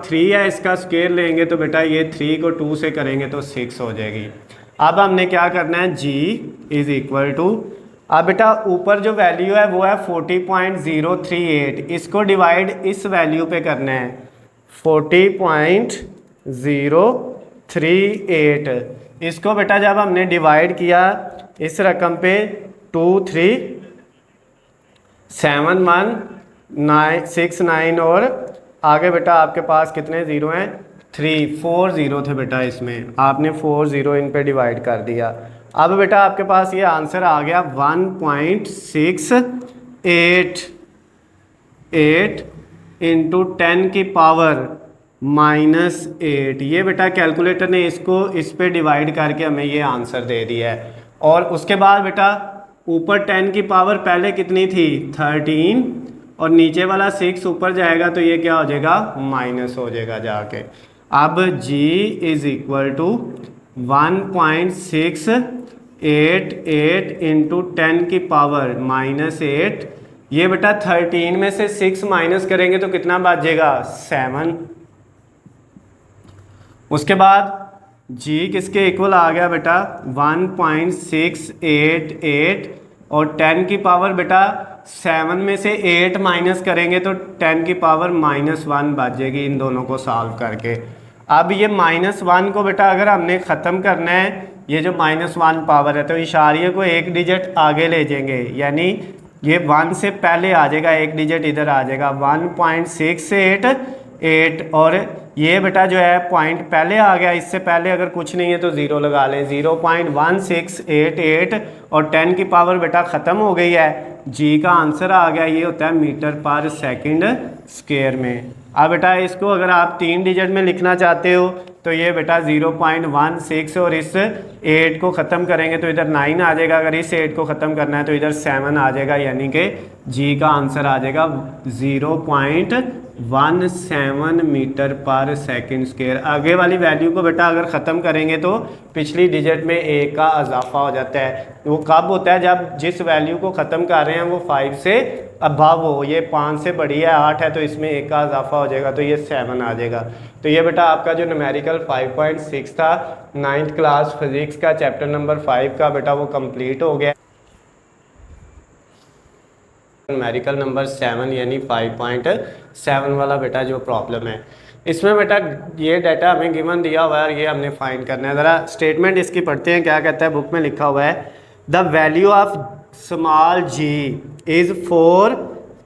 3 है, इसका स्केयर लेंगे तो बेटा ये 3 को 2 से करेंगे तो 6 हो जाएगी। अब हमने क्या करना है, g इज इक्वल टू, अब बेटा ऊपर जो वैल्यू है वो है 40.038, इसको डिवाइड इस वैल्यू पे करना है 40.038। इसको बेटा जब हमने डिवाइड किया इस रकम पे 2371969 और आगे बेटा आपके पास कितने ज़ीरो हैं 4 ज़ीरो थे बेटा, इसमें आपने 4 ज़ीरो इन पे डिवाइड कर दिया। अब बेटा आपके पास ये आंसर आ गया 1.688 इंटू 10 की पावर -8। ये बेटा कैलकुलेटर ने इसको इस पे डिवाइड करके हमें ये आंसर दे दिया है। और उसके बाद बेटा ऊपर 10 की पावर पहले कितनी थी 13 और नीचे वाला 6 ऊपर जाएगा तो ये क्या हो जाएगा माइनस हो जाएगा जाके। अब g is equal to 1.688 into 10 की पावर -8। ये बेटा 13 में से 6 माइनस करेंगे तो कितना बचेगा 7। उसके बाद g किसके इक्वल आ गया बेटा 1.688 और 10 की पावर बेटा 7 में से 8 माइनस करेंगे तो 10 की पावर -1 बचेगी इन दोनों को सॉल्व करके। अब ये -1 को बेटा अगर हमने ख़त्म करना है, ये जो -1 पावर है तो इशारिये को एक डिजिट आगे ले जाएंगे, यानी ये 1 से पहले आ जाएगा, एक डिजिट इधर आ जाएगा 1.688 और ये बेटा जो है पॉइंट पहले आ गया, इससे पहले अगर कुछ नहीं है तो ज़ीरो लगा लें 0.1688 और 10 की पावर बेटा ख़त्म हो गई है। जी का आंसर आ गया, ये होता है मीटर पर सेकंड स्क्वायर में। अब बेटा इसको अगर आप 3 डिजिट में लिखना चाहते हो तो ये बेटा 0.16 और इस 8 को ख़त्म करेंगे तो इधर 9 आ जाएगा, अगर इस 8 को ख़त्म करना है तो इधर 7 आ जाएगा, यानी कि जी का आंसर आ जाएगा 0.17 मीटर पर सेकंड स्क्वायर। आगे वाली वैल्यू को बेटा अगर ख़त्म करेंगे तो पिछली डिजिट में 1 का इजाफा हो जाता है। वो कब होता है जब जिस वैल्यू को ख़त्म कर रहे हैं वो 5 से अबव हो, ये 5 से बड़ी है 8 है तो इसमें 1 का इजाफा हो जाएगा तो ये 7 आ जाएगा। तो ये बेटा आपका जो न्यूमेरिकल 5.6 था 9th क्लास फिजिक्स का चैप्टर नंबर 5 का बेटा वो कंप्लीट हो गया। न्यूमेरिकल नंबर 7 यानी 5.7 वाला बेटा जो प्रॉब्लम है, इसमें बेटा ये डाटा हमें गिवन दिया हुआ है और ये हमने फाइंड करना है। ज़रा स्टेटमेंट इसकी पढ़ते हैं, क्या कहता है बुक में लिखा हुआ है the value of small g is 4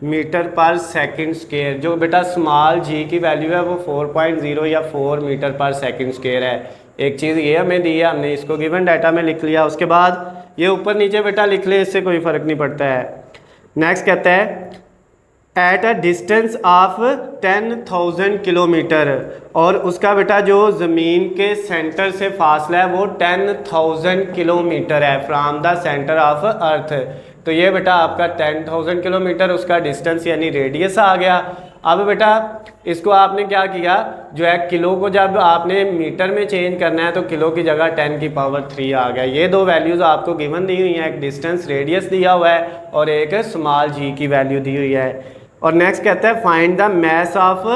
metre per second square. जो बेटा स्मॉल जी की वैल्यू है वो 4.0 या 4 मीटर पर सेकंड स्क्वायर है। एक चीज़ ये हमें दी है, हमने इसको गिवन डाटा में लिख लिया। उसके बाद ये ऊपर नीचे बेटा लिख ले, इससे कोई फ़र्क नहीं पड़ता है। नेक्स्ट कहता है at a distance of 10,000 kilometre, और उसका बेटा जो ज़मीन के सेंटर से फासला है वो 10,000 किलोमीटर है from the centre of earth. तो ये बेटा आपका 10,000 किलोमीटर उसका डिस्टेंस यानी रेडियस आ गया। अब बेटा इसको आपने क्या किया, जो है किलो को जब आपने मीटर में चेंज करना है तो किलो की जगह 10 की पावर 3 आ गया। ये दो वैल्यूज़ आपको गिवन दी हुई हैं, एक डिस्टेंस रेडियस दिया हुआ है और एक स्मॉल जी की वैल्यू दी हुई है। और नेक्स्ट कहता है find the mass of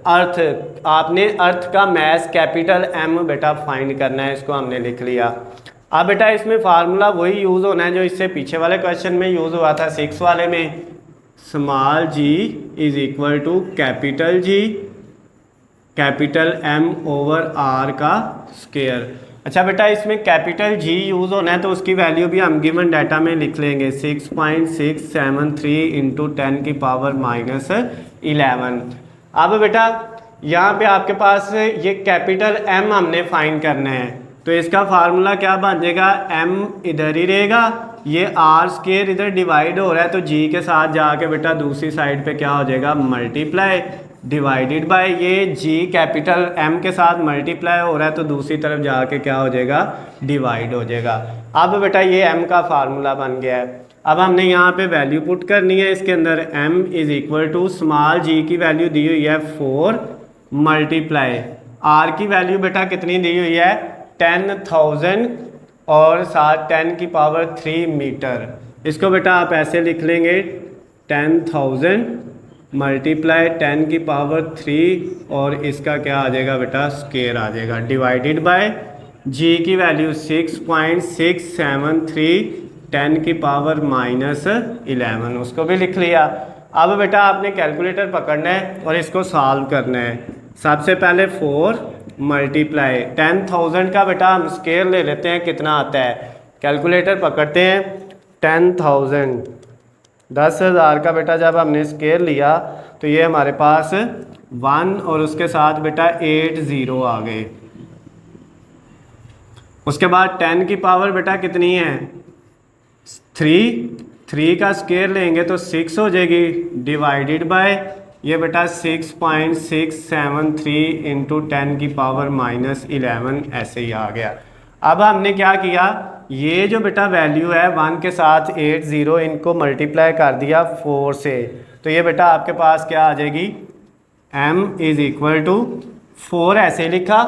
earth. आपने अर्थ का मैस कैपिटल एम बेटा फाइंड करना है, इसको हमने लिख लिया। अब बेटा इसमें फार्मूला वही यूज़ होना है जो इससे पीछे वाले क्वेश्चन में यूज़ हुआ था 6 वाले में, small g is equal to capital G capital M over R का स्क्वायर। अच्छा बेटा इसमें कैपिटल जी यूज़ होना है तो उसकी वैल्यू भी हम गिवन डाटा में लिख लेंगे 6.673 इंटू 10 की पावर -11। अब बेटा यहाँ पे आपके पास ये कैपिटल एम हमने फाइंड करना है, तो इसका फार्मूला क्या बन जाएगा, एम इधर ही रहेगा, ये आर स्क्वायर इधर डिवाइड हो रहा है तो जी के साथ जाके बेटा दूसरी साइड पे क्या हो जाएगा, मल्टीप्लाई डिवाइडेड बाय, ये जी कैपिटल एम के साथ मल्टीप्लाई हो रहा है तो दूसरी तरफ जाके क्या हो जाएगा, डिवाइड हो जाएगा। अब बेटा ये एम का फार्मूला बन गया है। अब हमने यहाँ पे वैल्यू पुट करनी है इसके अंदर, m is equal to small g की वैल्यू दी हुई है 4 मल्टीप्लाई आर की वैल्यू बेटा कितनी दी हुई है 10,000 और साथ 10 की पावर 3 मीटर। इसको बेटा आप ऐसे लिख लेंगे 10,000 मल्टीप्लाई 10 की पावर 3 और इसका क्या आ जाएगा बेटा स्क्वायर आ जाएगा, डिवाइडेड बाय जी की वैल्यू 6.673 10 की पावर -11, उसको भी लिख लिया। अब बेटा आपने कैलकुलेटर पकड़ना है और इसको सॉल्व करना है। सबसे पहले 4 मल्टीप्लाई 10,000 का बेटा हम स्क्वायर ले लेते हैं, कितना आता है, कैलकुलेटर पकड़ते हैं 10,000 10,000 का बेटा जब हमने स्क्वायर लिया तो ये हमारे पास 1 और उसके साथ बेटा 8 0 आ गए। उसके बाद 10 की पावर बेटा कितनी है 3 का स्क्वायर लेंगे तो 6 हो जाएगी, डिवाइडेड बाय ये बेटा 6.673 इंटू 10 की पावर -11 ऐसे ही आ गया। अब हमने क्या किया, ये जो बेटा वैल्यू है 1 के साथ 8 0 इनको मल्टीप्लाई कर दिया 4 से, तो ये बेटा आपके पास क्या आ जाएगी, m इज इक्वल टू 4 ऐसे लिखा।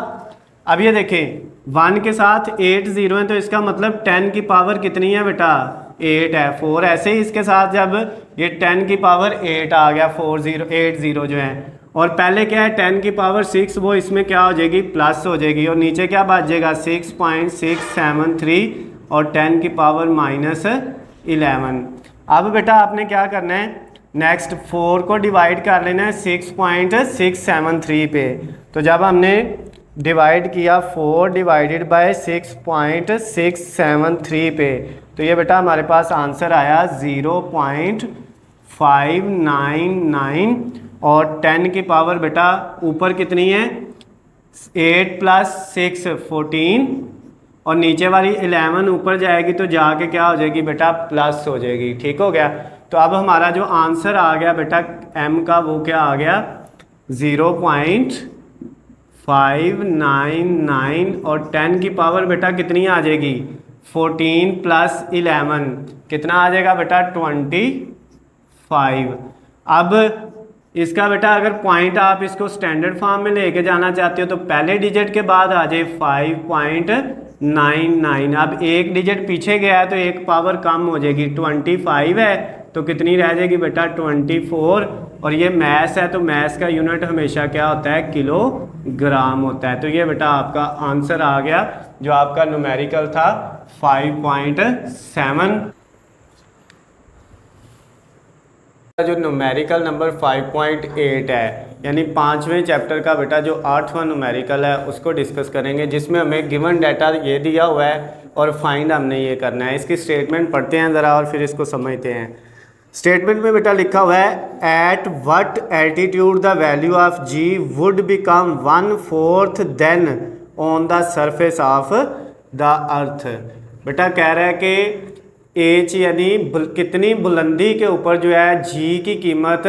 अब ये देखें 1 के साथ 8 0 है तो इसका मतलब 10 की पावर कितनी है बेटा 8 है, 4 ऐसे ही इसके साथ जब ये 10 की पावर 8 आ गया 8 0 जो है, और पहले क्या है 10 की पावर 6 वो इसमें क्या हो जाएगी प्लस हो जाएगी और नीचे क्या बच जाएगा 6.673 और 10 की पावर -11। अब बेटा आपने क्या करना है, नेक्स्ट 4 को डिवाइड कर लेना है 6.673 पे, तो जब हमने डिवाइड किया 4 डिवाइडेड बाय 6.673 पे तो ये बेटा हमारे पास आंसर आया 0.599 और 10 की पावर बेटा ऊपर कितनी है 8 + 6 14 और नीचे वाली 11 ऊपर जाएगी तो जाके क्या हो जाएगी बेटा प्लस हो जाएगी। ठीक हो गया, तो अब हमारा जो आंसर आ गया बेटा m का वो क्या आ गया 0.599 और 10 की पावर बेटा कितनी आ जाएगी 14 + 11 कितना आ जाएगा बेटा 25। अब इसका बेटा अगर पॉइंट आप इसको स्टैंडर्ड फॉर्म में लेके जाना चाहते हो तो पहले डिजिट के बाद आ जाए 5.99। अब एक डिजिट पीछे गया है तो एक पावर कम हो जाएगी, 25 है तो कितनी रह जाएगी बेटा 24, और ये मैथ्स है तो मैथ्स का यूनिट हमेशा क्या होता है किलोग्राम होता है। तो ये बेटा आपका आंसर आ गया जो आपका न्यूमेरिकल था 5.7। जो न्यूमेरिकल नंबर 5.8 है यानी 5वें चैप्टर का बेटा जो 8वां न्यूमेरिकल है उसको डिस्कस करेंगे, जिसमें हमें गिवन डाटा ये दिया हुआ है और फाइंड हमने ये करना है। इसकी स्टेटमेंट पढ़ते हैं ज़रा और फिर इसको समझते हैं। स्टेटमेंट में बेटा लिखा हुआ है at what altitude the value of g would become 1/4 than on the surface of the earth. बेटा कह रहा है कि एच यानी कितनी बुलंदी के ऊपर जो है जी की कीमत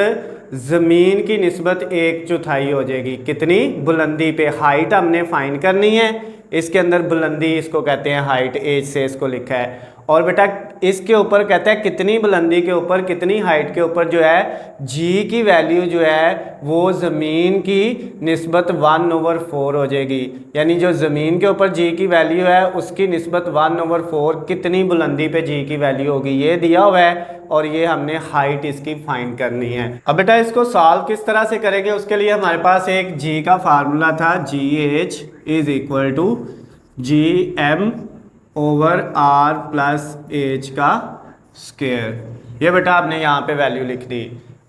ज़मीन की निस्बत 1/4 हो जाएगी। कितनी बुलंदी पे, हाइट हमने फाइंड करनी है, इसके अंदर बुलंदी इसको कहते हैं हाइट, एज से इसको लिखा है। और बेटा इसके ऊपर कहता है कितनी बुलंदी के ऊपर, कितनी हाइट के ऊपर जो है जी की वैल्यू जो है वो ज़मीन की निस्बत 1/4 हो जाएगी। यानी जो ज़मीन के ऊपर जी की वैल्यू है उसकी निस्बत 1/4 कितनी बुलंदी पे जी की वैल्यू होगी, ये दिया हुआ है और ये हमने हाइट इसकी फाइंड करनी है। अब बेटा इसको सॉल्व किस तरह से करेंगे, उसके लिए हमारे पास एक जी का फार्मूला था, GH is equal to GM over R plus H का स्क्वायर। ये बेटा आपने यहाँ पे वैल्यू लिख दी।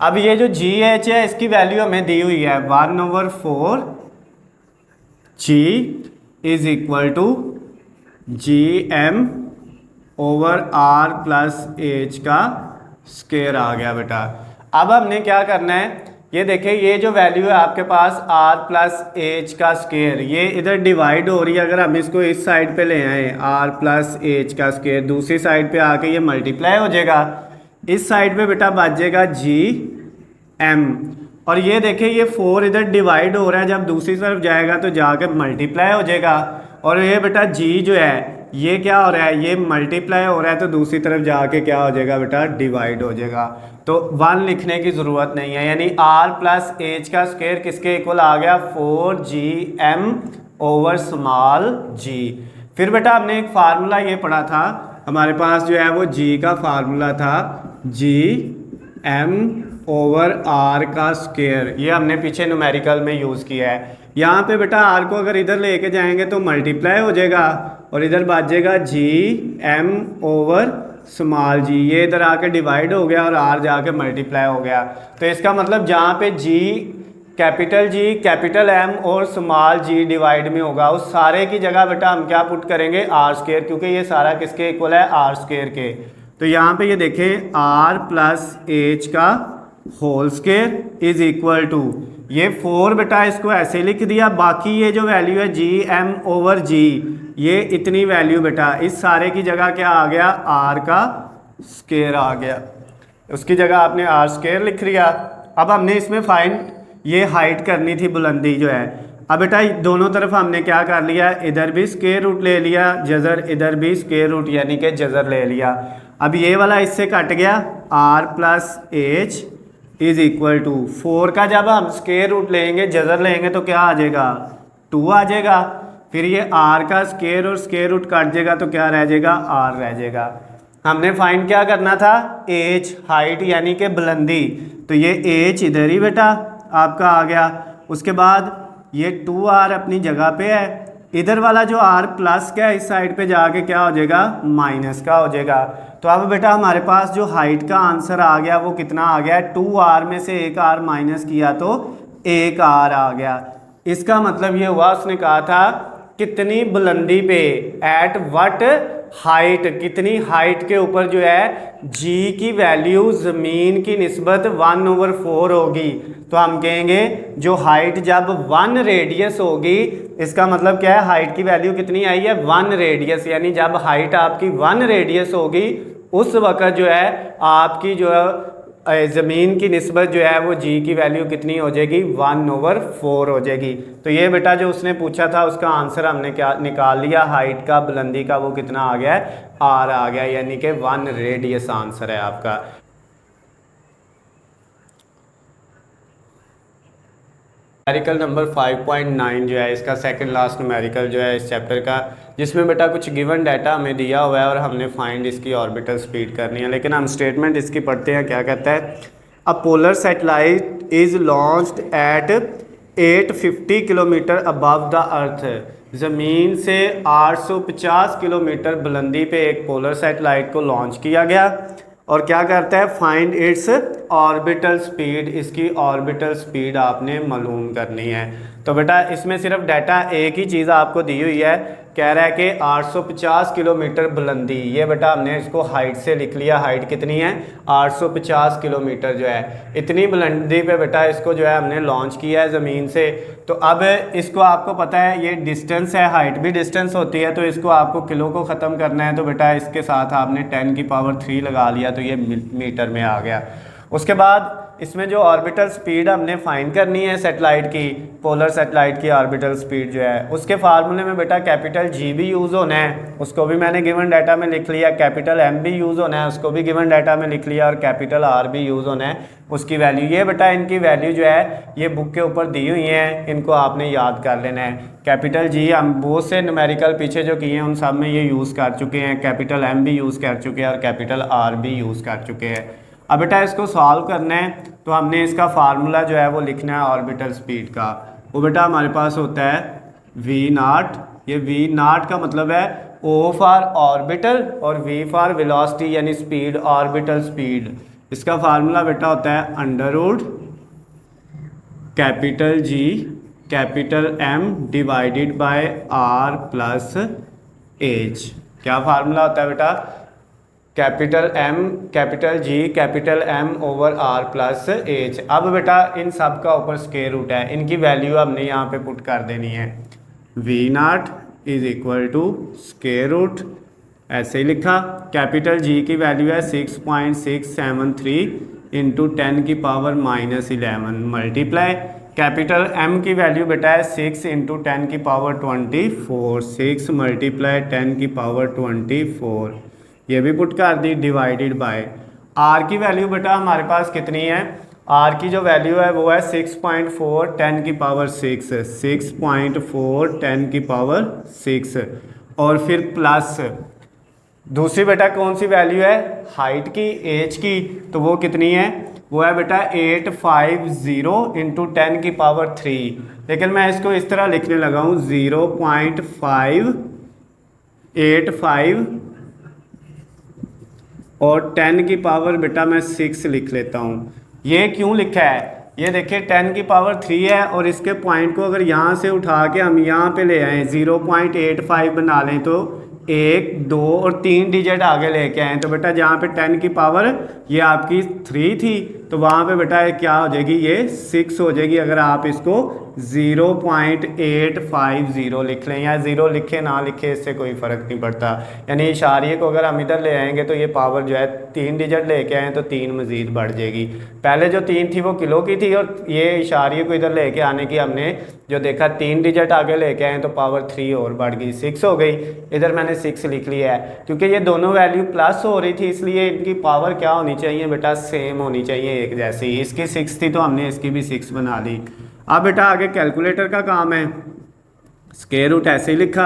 अब ये जो GH है इसकी वैल्यू हमें दी हुई है 1/4 G is equal to GM over R plus H का स्क्वायर आ गया बेटा। अब हमने क्या करना है, ये देखिए ये जो वैल्यू है आपके पास R प्लस H का स्क्वायर, ये इधर डिवाइड हो रही है। अगर हम इसको इस साइड पे ले आए R प्लस H का स्क्वायर, दूसरी साइड पे आके ये मल्टीप्लाई हो जाएगा। इस साइड पे बेटा बच जाएगा GM, और ये देखिए ये 4 इधर डिवाइड हो रहा है, जब दूसरी तरफ जाएगा तो जाके मल्टीप्लाई हो जाएगा। और ये बेटा G जो है ये क्या हो रहा है, ये मल्टीप्लाई हो रहा है, तो दूसरी तरफ जाके क्या हो जाएगा बेटा, डिवाइड हो जाएगा। तो 1 लिखने की ज़रूरत नहीं है, यानी R प्लस H का स्क्वायर किसके इक्वल आ गया, 4GM ओवर स्मॉल g। फिर बेटा हमने एक फार्मूला ये पढ़ा था, हमारे पास जो है वो G का फार्मूला था GM ओवर R का स्क्वायर, ये हमने पीछे न्यूमेरिकल में यूज़ किया है। यहाँ पे बेटा R को अगर इधर लेके जाएंगे तो मल्टीप्लाई हो जाएगा और इधर बात जाएगा GM ओवर स्मॉल g, ये इधर आके डिवाइड हो गया और R जाके मल्टीप्लाई हो गया। तो इसका मतलब जहाँ पे G कैपिटल M और स्मॉल g डिवाइड में होगा उस सारे की जगह बेटा हम क्या पुट करेंगे, R स्क्वायर, क्योंकि ये सारा किसके इक्वल है, R स्क्वायर के। तो यहाँ पे ये देखें R प्लस H का whole square is equal to, ये 4 बेटा इसको ऐसे लिख दिया, बाकी ये जो वैल्यू है GM ओवर G, ये इतनी वैल्यू बेटा इस सारे की जगह क्या आ गया, R का स्क्वायर आ गया, उसकी जगह आपने R स्क्वायर लिख लिया। अब हमने इसमें फाइंड ये हाइट करनी थी, बुलंदी जो है। अब बेटा दोनों तरफ हमने क्या कर लिया, इधर भी स्क्वायर रूट ले लिया जज़र, इधर भी स्क्वायर रूट यानी कि जज़र ले लिया। अब ये वाला इससे कट गया, R plus H is equal to 4 का जब हम स्क्वायर रूट लेंगे, जज़र लेंगे तो क्या आ जाएगा, 2 आ जाएगा। फिर ये R का स्क्वायर और स्क्वायर रूट काट जाएगा तो क्या रह जाएगा, R रह जाएगा। हमने फाइंड क्या करना था, H हाइट यानी कि बुलंदी, तो ये H इधर ही बेटा आपका आ गया। उसके बाद ये 2R अपनी जगह पे है, इधर वाला जो R प्लस का है इस साइड पे जाके क्या हो जाएगा, माइनस का हो जाएगा। तो अब बेटा हमारे पास जो हाइट का आंसर आ गया वो कितना आ गया, 2R में से 1R माइनस किया तो 1R आ गया। इसका मतलब ये हुआ, उसने कहा था कितनी बुलंदी पे, एट व्हाट हाइट, कितनी हाइट के ऊपर जो है G की वैल्यू ज़मीन की निस्बत 1/4 होगी। तो हम कहेंगे जो हाइट जब 1 रेडियस होगी, इसका मतलब क्या है, हाइट की वैल्यू कितनी आई है, 1 रेडियस, यानी जब हाइट आपकी 1 रेडियस होगी उस वक़्त जो है आपकी जो ज़मीन की निस्बत जो है वो G की वैल्यू कितनी हो जाएगी, 1/4 हो जाएगी। तो ये बेटा जो उसने पूछा था उसका आंसर हमने क्या निकाल लिया, हाइट का बुलंदी का वो कितना आ गया है, R आ गया, यानी कि 1 रेडियस आंसर है आपका। न्यूमेरिकल नंबर 5.9 जो है इसका सेकंड लास्ट न्यूमेरिकल जो है इस चैप्टर का, जिसमें बेटा कुछ गिवन डाटा हमें दिया हुआ है और हमने फाइंड इसकी ऑर्बिटल स्पीड करनी है। लेकिन हम स्टेटमेंट इसकी पढ़ते हैं, क्या कहता है, a polar satellite is launched at 850 kilometre above the earth. ज़मीन से 850 किलोमीटर बुलंदी पे एक पोलर सैटेलाइट को लॉन्च किया गया और क्या करता है, फाइंड इट्स ऑर्बिटल स्पीड, इसकी ऑर्बिटल स्पीड आपने मालूम करनी है। तो बेटा इसमें सिर्फ डाटा एक ही चीज़ आपको दी हुई है, कह रहा है कि 850 किलोमीटर बुलंदी। ये बेटा हमने इसको हाइट से लिख लिया, हाइट कितनी है 850 किलोमीटर जो है, इतनी बुलंदी पे बेटा इसको जो है हमने लॉन्च किया है ज़मीन से। तो अब इसको आपको पता है ये डिस्टेंस है, हाइट भी डिस्टेंस होती है, तो इसको आपको किलो को ख़त्म करना है, तो बेटा इसके साथ आपने 10 की पावर 3 लगा लिया, तो ये मीटर में आ गया। उसके बाद इसमें जो ऑर्बिटल स्पीड हमने फाइंड करनी है सैटेलाइट की, पोलर सैटेलाइट की ऑर्बिटल स्पीड जो है, उसके फार्मूले में बेटा कैपिटल जी भी यूज़ होना है, उसको भी मैंने गिवन डाटा में लिख लिया, कैपिटल एम भी यूज़ होना है, उसको भी गिवन डाटा में लिख लिया, और कैपिटल आर भी यूज़ होना है, उसकी वैल्यू। ये बेटा इनकी वैल्यू जो है ये बुक के ऊपर दी हुई हैं, इनको आपने याद कर लेना है। कैपिटल जी हम बहुत से न्यूमेरिकल पीछे जो किए हैं उन सब में ये यूज़ कर चुके हैं, कैपिटल एम भी यूज़ कर चुके हैं और कैपिटल आर भी यूज़ कर चुके हैं। अब बेटा इसको सॉल्व करना है, तो हमने इसका फार्मूला जो है वो लिखना है ऑर्बिटल स्पीड का। वो बेटा हमारे पास होता है वी नाट, ये वी नाट का मतलब है ओ फॉर ऑर्बिटल और वी फॉर वेलोसिटी यानी स्पीड, ऑर्बिटल स्पीड। इसका फार्मूला बेटा होता है under root capital G capital M divided by R plus H. क्या फार्मूला होता है बेटा, capital M capital G capital M over R plus H. अब बेटा इन सब का ऊपर स्क्वायर रूट है, इनकी वैल्यू हमने यहाँ पे पुट कर देनी है। V naught is equal to square root, ऐसे ही लिखा, कैपिटल जी की वैल्यू है 6.673 इंटू 10 की पावर -11 मल्टीप्लाई कैपिटल एम की वैल्यू बेटा है 6 इंटू 10 की पावर 24, 6 मल्टीप्लाई 10 की पावर 24, ये भी पुट कर दी, डिवाइडेड बाय आर की वैल्यू बेटा हमारे पास कितनी है, आर की जो वैल्यू है वो है 6.4 10 की पावर 6, 6.4 10 की पावर 6, और फिर प्लस दूसरी बेटा कौन सी वैल्यू है हाइट की, एच की, तो वो कितनी है, वो है बेटा 850 इंटू 10 की पावर 3, लेकिन मैं इसको इस तरह लिखने लगा हूँ 0.585 और 10 की पावर बेटा मैं 6 लिख लेता हूँ। ये क्यों लिखा है, ये देखिए 10 की पावर 3 है और इसके पॉइंट को अगर यहाँ से उठा के हम यहाँ पे ले आएँ 0.85 बना लें, तो 1 2 और 3 डिजिट आगे लेके आए, तो बेटा जहाँ पे 10 की पावर ये आपकी 3 थी, तो वहाँ पे बेटा क्या हो जाएगी, ये 6 हो जाएगी। अगर आप इसको 0.850 लिख लें या 0 लिखे ना लिखे इससे कोई फ़र्क नहीं पड़ता, यानी इशारे को अगर हम इधर ले आएंगे तो ये पावर जो है 3 डिजिट लेके आए तो 3 मज़ीद बढ़ जाएगी। पहले जो 3 थी वो किलो की थी और ये इशारे को इधर लेके आने की हमने जो देखा 3 डिजिट आगे लेके आए तो पावर 3 और बढ़ गई, 6 हो गई। इधर मैंने 6 लिख लिया है क्योंकि ये दोनों वैल्यू प्लस हो रही थी, इसलिए इनकी पावर क्या होनी चाहिए बेटा, सेम होनी चाहिए, एक जैसी। इसकी 6 थी तो हमने इसकी भी 6 बना ली। अब बेटा आगे कैलकुलेटर का काम है, स्क्वायर रूट ऐसे ही लिखा।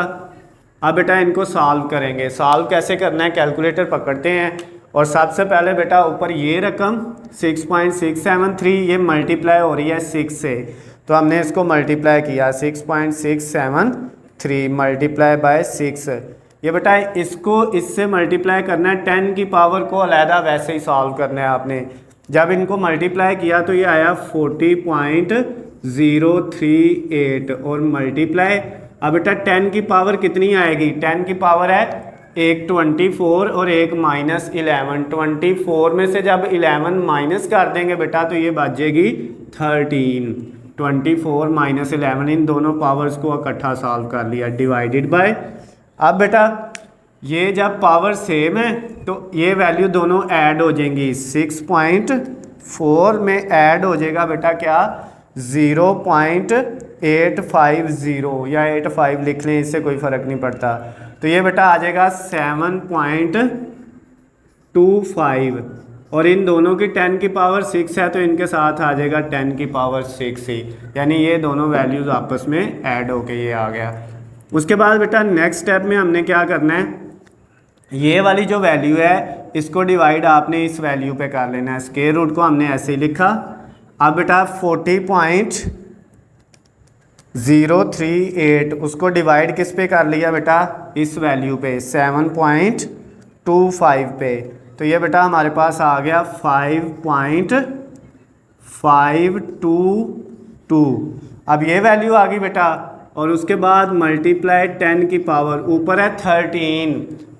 अब बेटा इनको सॉल्व करेंगे, सॉल्व कैसे करना है, कैलकुलेटर पकड़ते हैं और सबसे पहले बेटा ऊपर ये रकम 6.673 ये मल्टीप्लाई हो रही है 6 से, तो हमने इसको मल्टीप्लाई किया 6.673 मल्टीप्लाई बाय 6। ये बेटा इसको इससे मल्टीप्लाई करना है, 10 की पावर को अलहदा वैसे ही सॉल्व करना है आपने। जब इनको मल्टीप्लाई किया तो ये आया 40.038 और मल्टीप्लाई, अब बेटा 10 की पावर कितनी आएगी, 10 की पावर है एक 24 और एक -11, 24 में से जब 11 माइनस कर देंगे बेटा तो ये बच जाएगी 13, 24 -11 इन दोनों पावर्स को इकट्ठा सॉल्व कर लिया, डिवाइडेड बाय। अब बेटा ये जब पावर सेम है तो ये वैल्यू दोनों ऐड हो जाएंगी, 6.4 में ऐड हो जाएगा बेटा क्या 0.850 या 85 लिख लें, इससे कोई फ़र्क नहीं पड़ता। तो ये बेटा आ जाएगा 7.25 और इन दोनों की 10 की पावर 6 है तो इनके साथ आ जाएगा 10 की पावर 6 ही, यानी ये दोनों वैल्यूज़ आपस में ऐड होके ये आ गया। उसके बाद बेटा नेक्स्ट स्टेप में हमने क्या करना है, ये वाली जो वैल्यू है इसको डिवाइड आपने इस वैल्यू पे कर लेना है, स्क्वायर रूट को हमने ऐसे ही लिखा। अब बेटा 40.038 उसको डिवाइड किस पे कर लिया बेटा, इस वैल्यू पे 7.25 पे, तो ये बेटा हमारे पास आ गया 5.522। अब ये वैल्यू आ गई बेटा, और उसके बाद मल्टीप्लाई 10 की पावर, ऊपर है 13,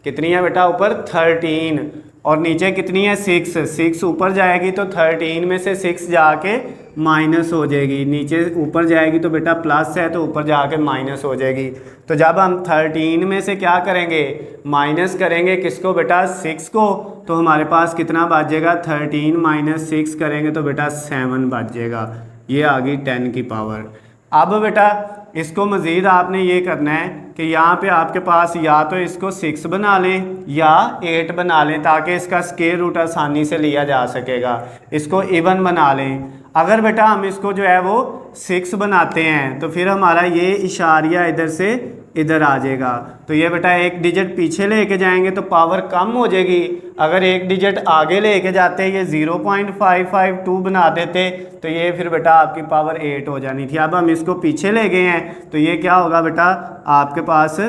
कितनी है बेटा ऊपर 13, और नीचे कितनी है 6 ऊपर जाएगी तो 13 में से 6 जाके माइनस हो जाएगी, नीचे ऊपर जाएगी तो बेटा प्लस है तो ऊपर जाके माइनस हो जाएगी। तो जब हम 13 में से क्या करेंगे, माइनस करेंगे किसको बेटा 6 को, तो हमारे पास कितना बचेगा 13 माइनस 6 करेंगे तो बेटा 7 बचेगा। ये आ गई 10 की पावर। अब बेटा इसको मज़ीद आपने ये करना है कि यहाँ पे आपके पास या तो इसको 6 बना लें या 8 बना लें, ताकि इसका स्क्वायर रूट आसानी से लिया जा सकेगा। इसको इवन बना लें। अगर बेटा हम इसको जो है वो 6 बनाते हैं तो फिर हमारा ये इशारिया इधर से इधर आ जाएगा, तो ये बेटा एक डिजिट पीछे लेके जाएंगे तो पावर कम हो जाएगी। अगर एक डिजिट आगे लेके जाते ये 0.552 बना देते तो ये फिर बेटा आपकी पावर 8 हो जानी थी। अब हम इसको पीछे ले गए हैं तो ये क्या होगा बेटा, आपके पास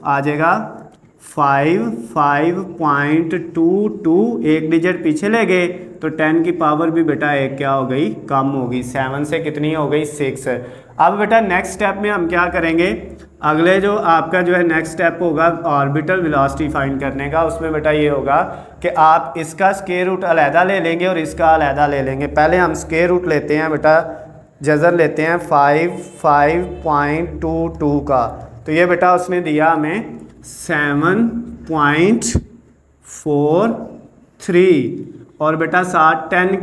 आ जाएगा 5.22, एक डिजिट पीछे ले गए तो 10 की पावर भी बेटा एक क्या हो गई, कम होगी, 7 से कितनी हो गई 6। अब बेटा नेक्स्ट स्टेप में हम क्या करेंगे, अगले जो आपका जो है नेक्स्ट स्टेप होगा ऑर्बिटल वेलोसिटी फाइंड करने का। उसमें बेटा ये होगा कि आप इसका स्क्वायर रूट अलहदा ले लेंगे और इसका अलहदा ले लेंगे। पहले हम स्क्वायर रूट लेते हैं बेटा, जज़र लेते हैं 5.22 का, तो ये बेटा उसने दिया हमें 7.43, और बेटा साथ 10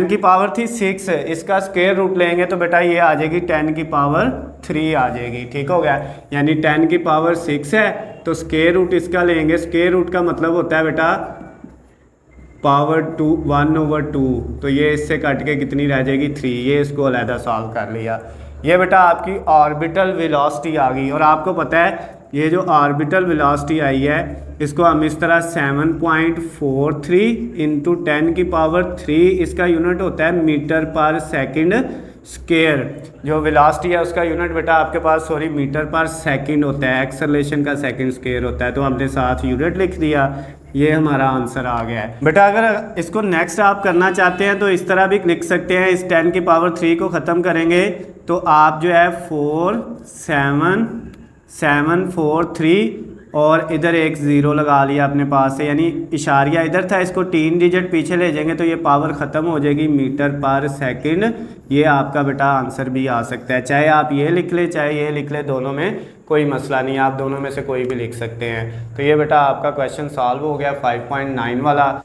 की पावर थी 6, इसका स्क्वायर रूट लेंगे तो बेटा ये आ जाएगी 10 की पावर 3 आ जाएगी। ठीक हो गया, यानी 10 की पावर 6 है तो स्क्वायर रूट इसका लेंगे। स्क्वायर रूट का मतलब होता है बेटा पावर 1/2, तो ये इससे कट के कितनी रह जाएगी 3। ये इसको अलहदा सॉल्व कर लिया। ये बेटा आपकी ऑर्बिटल वेलोसिटी आ गई। और आपको पता है ये जो ऑर्बिटल वेलोसिटी आई है इसको हम इस तरह 7.43 इंटू 10 की पावर 3, इसका यूनिट होता है मीटर पर सेकंड स्क्वायर। जो वेलोसिटी है उसका यूनिट बेटा आपके पास मीटर पर सेकंड होता है, एक्सेलरेशन का सेकंड स्क्वायर होता है, तो हमने साथ यूनिट लिख दिया। ये हमारा आंसर आ गया है बेटा। अगर इसको नेक्स्ट आप करना चाहते हैं तो इस तरह भी लिख सकते हैं, इस 10 की पावर 3 को ख़त्म करेंगे तो आप जो है 4743 और इधर एक ज़ीरो लगा लिया अपने पास से, यानी इशारिया इधर था, इसको 3 डिजिट पीछे ले जाएंगे तो ये पावर ख़त्म हो जाएगी मीटर पर सेकंड। ये आपका बेटा आंसर भी आ सकता है, चाहे आप ये लिख ले चाहे ये लिख ले, दोनों में कोई मसला नहीं, आप दोनों में से कोई भी लिख सकते हैं। तो ये बेटा आपका क्वेश्चन सॉल्व हो गया 5.9 वाला।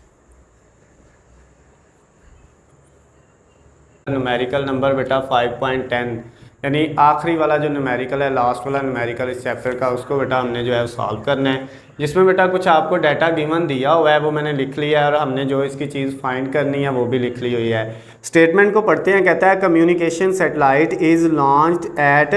न्यूमेरिकल नंबर बेटा 5.10, यानी आखिरी वाला जो न्यूमेरिकल है, लास्ट वाला न्यूमेरिकल इस चैप्टर का, उसको बेटा हमने जो है सॉल्व करना है। जिसमें बेटा कुछ आपको डाटा गिवन दिया हुआ है वो मैंने लिख लिया है, और हमने जो इसकी चीज़ फाइंड करनी है वो भी लिख ली हुई है। स्टेटमेंट को पढ़ते हैं। कहता है communication satellite is launched at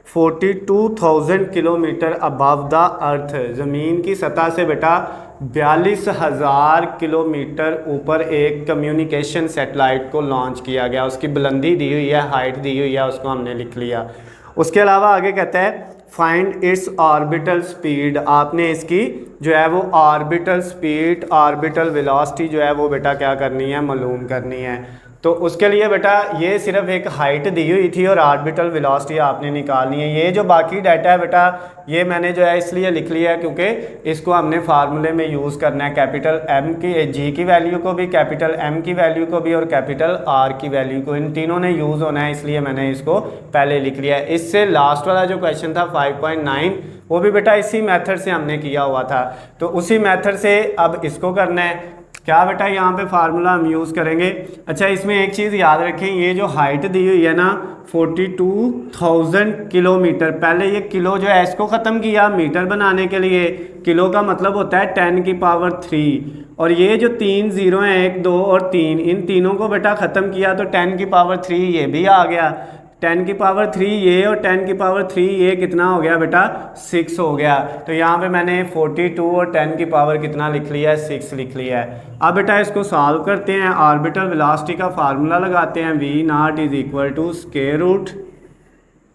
42,000 kilometre above the earth. ज़मीन की सतह से बेटा 42,000 किलोमीटर ऊपर एक कम्युनिकेशन सैटेलाइट को लॉन्च किया गया। उसकी बुलंदी दी हुई है, हाइट दी हुई है, उसको हमने लिख लिया। उसके अलावा आगे कहता है फाइंड इट्स ऑर्बिटल स्पीड। आपने इसकी जो है वो ऑर्बिटल स्पीड, ऑर्बिटल वेलोसिटी जो है वो बेटा क्या करनी है, मालूम करनी है। तो उसके लिए बेटा ये सिर्फ एक हाइट दी हुई थी और ऑर्बिटल वेलोसिटी आपने निकालनी है। ये जो बाकी डाटा है बेटा ये मैंने जो है इसलिए लिख लिया है क्योंकि इसको हमने फार्मूले में यूज़ करना है, कैपिटल एम की जी की वैल्यू को भी, कैपिटल एम की वैल्यू को भी और कैपिटल आर की वैल्यू को, इन तीनों ने यूज़ होना है, इसलिए मैंने इसको पहले लिख लिया है। इससे लास्ट वाला जो क्वेश्चन था 5.9 वो भी बेटा इसी मेथड से हमने किया हुआ था, तो उसी मेथड से अब इसको करना है। क्या बेटा यहाँ पे फार्मूला हम यूज़ करेंगे। अच्छा इसमें एक चीज़ याद रखें, ये जो हाइट दी हुई है ना 42,000 किलोमीटर, पहले ये किलो जो है इसको ख़त्म किया मीटर बनाने के लिए, किलो का मतलब होता है 10 की पावर 3, और ये जो 3 ज़ीरो हैं 1 2 और 3, इन तीनों को बेटा ख़त्म किया तो 10 की पावर 3 ये भी आ गया, 10 की पावर 3 ये और 10 की पावर 3 ये कितना हो गया बेटा 6 हो गया। तो यहाँ पे मैंने 42 और 10 की पावर कितना लिख लिया है 6 लिख लिया है। अब बेटा इसको सॉल्व करते हैं। ऑर्बिटल वेलोसिटी का फार्मूला लगाते हैं, V not is equal to square root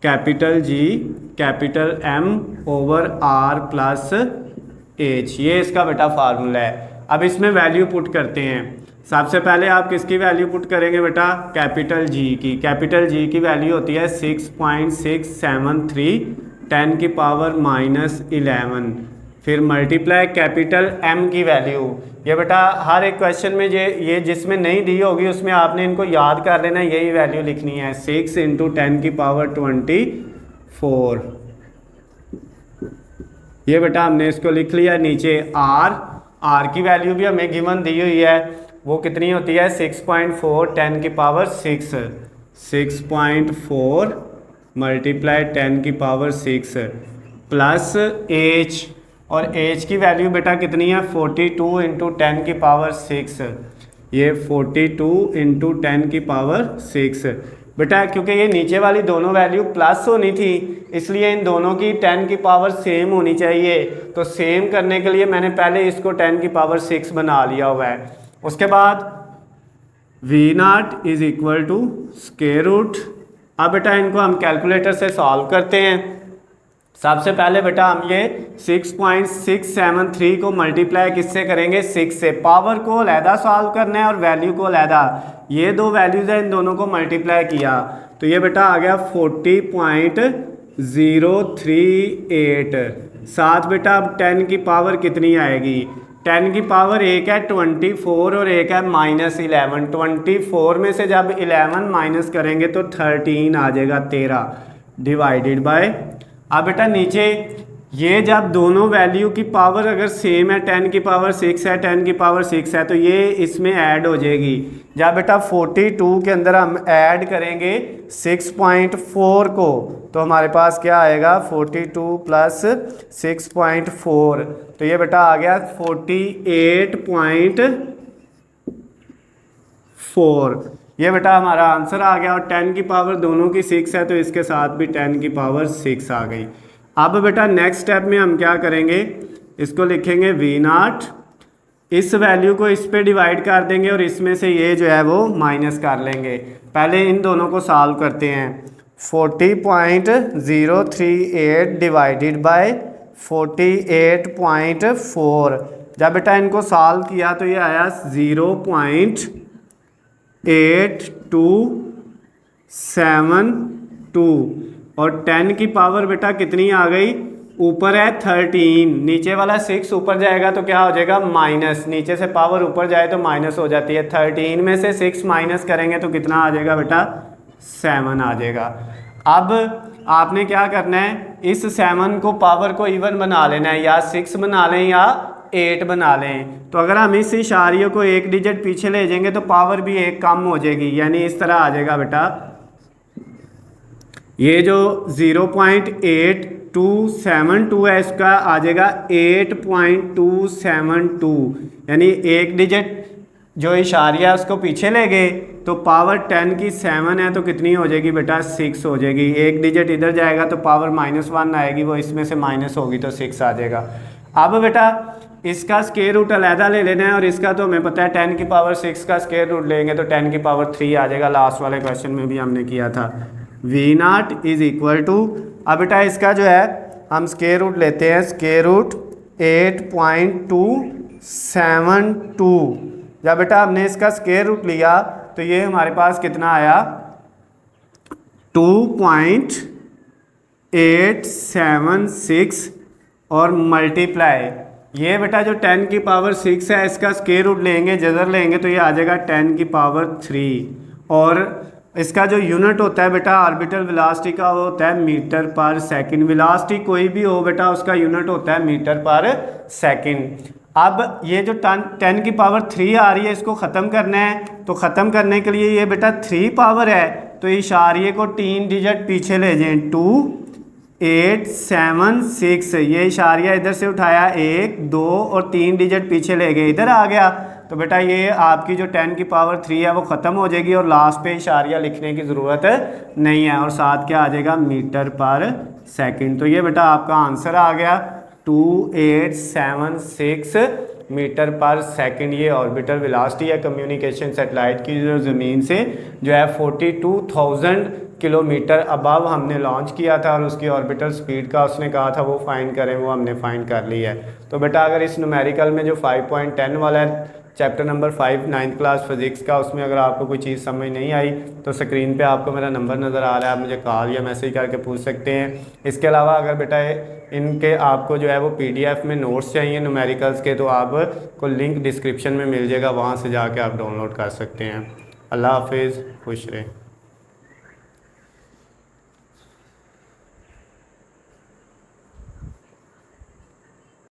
capital G capital M over R plus H, ये इसका बेटा फार्मूला है। अब इसमें वैल्यू पुट करते हैं। सबसे पहले आप किसकी वैल्यू पुट करेंगे बेटा, कैपिटल जी की। कैपिटल जी की वैल्यू होती है 6.673 10 की पावर -11। फिर मल्टीप्लाई कैपिटल एम की वैल्यू। ये बेटा हर एक क्वेश्चन में ये जिसमें नहीं दी होगी उसमें आपने इनको याद कर लेना, यही वैल्यू लिखनी है, 6 × 10 की पावर 24। ये बेटा हमने इसको लिख लिया। नीचे आर की वैल्यू भी हमें गिवन दी हुई है, वो कितनी होती है 6.4 10 की पावर 6। 6.4 मल्टीप्लाई 10 की पावर 6 प्लस एच, और एच की वैल्यू बेटा कितनी है 42 × 10 की पावर 6। ये 42 × 10 की पावर 6 बेटा, क्योंकि ये नीचे वाली दोनों वैल्यू प्लस होनी थी इसलिए इन दोनों की 10 की पावर सेम होनी चाहिए। तो सेम करने के लिए मैंने पहले इसको 10 की पावर 6 बना लिया हुआ है। उसके बाद V0 = स्क्वायर रूट। अब बेटा इनको हम कैलकुलेटर से सॉल्व करते हैं। सबसे पहले बेटा हम ये 6.673 को मल्टीप्लाई किससे करेंगे, 6 से। पावर को अलहदा सॉल्व करना है और वैल्यू को अलहदा। ये दो वैल्यूज़ है, इन दोनों को मल्टीप्लाई किया तो ये बेटा आ गया 40.038। साथ बेटा अब 10 की पावर कितनी आएगी, 10 की पावर एक है 24 और एक है -11। 24 में से जब 11 माइनस करेंगे तो 13 आ जाएगा, 13 डिवाइडेड बाय। अब बेटा नीचे ये जब दोनों वैल्यू की पावर अगर सेम है, 10 की पावर 6 है, 10 की पावर 6 है, तो ये इसमें ऐड हो जाएगी। जब बेटा 42 के अंदर हम ऐड करेंगे 6.4 को तो हमारे पास क्या आएगा 42 + 6.4, तो ये बेटा आ गया 48.4। ये बेटा हमारा आंसर आ गया। और 10 की पावर दोनों की 6 है तो इसके साथ भी 10 की पावर 6 आ गई। अब बेटा नेक्स्ट स्टेप में हम क्या करेंगे, इसको लिखेंगे V0, इस वैल्यू को इस पे डिवाइड कर देंगे और इसमें से ये जो है वो माइनस कर लेंगे। पहले इन दोनों को सॉल्व करते हैं। 40.038 डिवाइडेड बाय 48.4। जब बेटा इनको सॉल्व किया तो ये आया 0.8272 और 10 की पावर बेटा कितनी आ गई, ऊपर है 13, नीचे वाला 6 ऊपर जाएगा तो क्या हो जाएगा माइनस, नीचे से पावर ऊपर जाए तो माइनस हो जाती है। 13 में से 6 माइनस करेंगे तो कितना आ जाएगा बेटा 7 आ जाएगा। अब आपने क्या करना है, इस 7 को पावर को इवन बना लेना है, या 6 बना लें या 8 बना लें। तो अगर हम इस इशारियों को एक डिजिट पीछे ले जाएंगे तो पावर भी एक कम हो जाएगी, यानी इस तरह आ जाएगा बेटा। ये जो 0.8272 है इसका आ जाएगा 8.272, यानी एक डिजिट जो इशारिया है उसको पीछे ले गए तो पावर 10 की 7 है तो कितनी हो जाएगी बेटा 6 हो जाएगी। एक डिजिट इधर जाएगा तो पावर -1 आएगी, वो इसमें से माइनस होगी तो 6 आ जाएगा। अब बेटा इसका स्क्वायर रूट अलहदा ले लेना है और इसका तो हमें पता है 10 की पावर 6 का स्क्वायर रूट लेंगे तो 10 की पावर 3 आ जाएगा। लास्ट वाले क्वेश्चन में भी हमने किया था। V0 = अब बेटा इसका जो है हम स्क्वायर रूट लेते हैं, स्क्वायर रूट 8.272। जब बेटा हमने इसका स्क्वायर रूट लिया तो ये हमारे पास कितना आया 2.876 और मल्टीप्लाई, ये बेटा जो 10 की पावर 6 है इसका स्क्वायर रूट लेंगे, जजर लेंगे तो ये आ जाएगा 10 की पावर 3। और इसका जो यूनिट होता है बेटा ऑर्बिटल वेलोसिटी का वो होता है मीटर पर सेकंड। वेलोसिटी कोई भी हो बेटा उसका यूनिट होता है मीटर पर सेकंड। अब ये जो 10 की पावर 3 आ रही है इसको ख़त्म करना है, तो ख़त्म करने के लिए ये बेटा 3 पावर है तो इशारिये को 3 डिजिट पीछे ले जाएं, 2876। ये इशारिया इधर से उठाया 1 2 और 3 डिजिट पीछे ले गए, इधर आ गया तो बेटा ये आपकी जो 10 की पावर 3 है वो ख़त्म हो जाएगी और लास्ट पे इशारिया लिखने की ज़रूरत नहीं है। और साथ क्या आ जाएगा मीटर पर सेकंड। तो ये बेटा आपका आंसर आ गया 2876 मीटर पर सेकंड। ये ऑर्बिटर वेलोसिटी है कम्युनिकेशन सैटेलाइट की जो ज़मीन से जो है 42,000 किलोमीटर अबव हमने लॉन्च किया था और उसकी ऑर्बिटल स्पीड का उसने कहा था वो फाइंड करें, वो हमने फाइंड कर लिया है। तो बेटा अगर इस न्यूमेरिकल में जो 5.10 वाला है chapter number 5 ninth class physics का, उसमें अगर आपको कोई चीज़ समझ नहीं आई तो स्क्रीन पे आपको मेरा नंबर नज़र आ रहा है, आप मुझे कॉल या मैसेज करके पूछ सकते हैं। इसके अलावा अगर बेटा इनके आपको जो है वो PDF में नोट्स चाहिए न्यूमेरिकल्स के, तो आपको लिंक डिस्क्रिप्शन में मिल जाएगा, वहाँ से जाके आप डाउनलोड कर सकते हैं। अल्लाह हाफिज़, खुश रहें।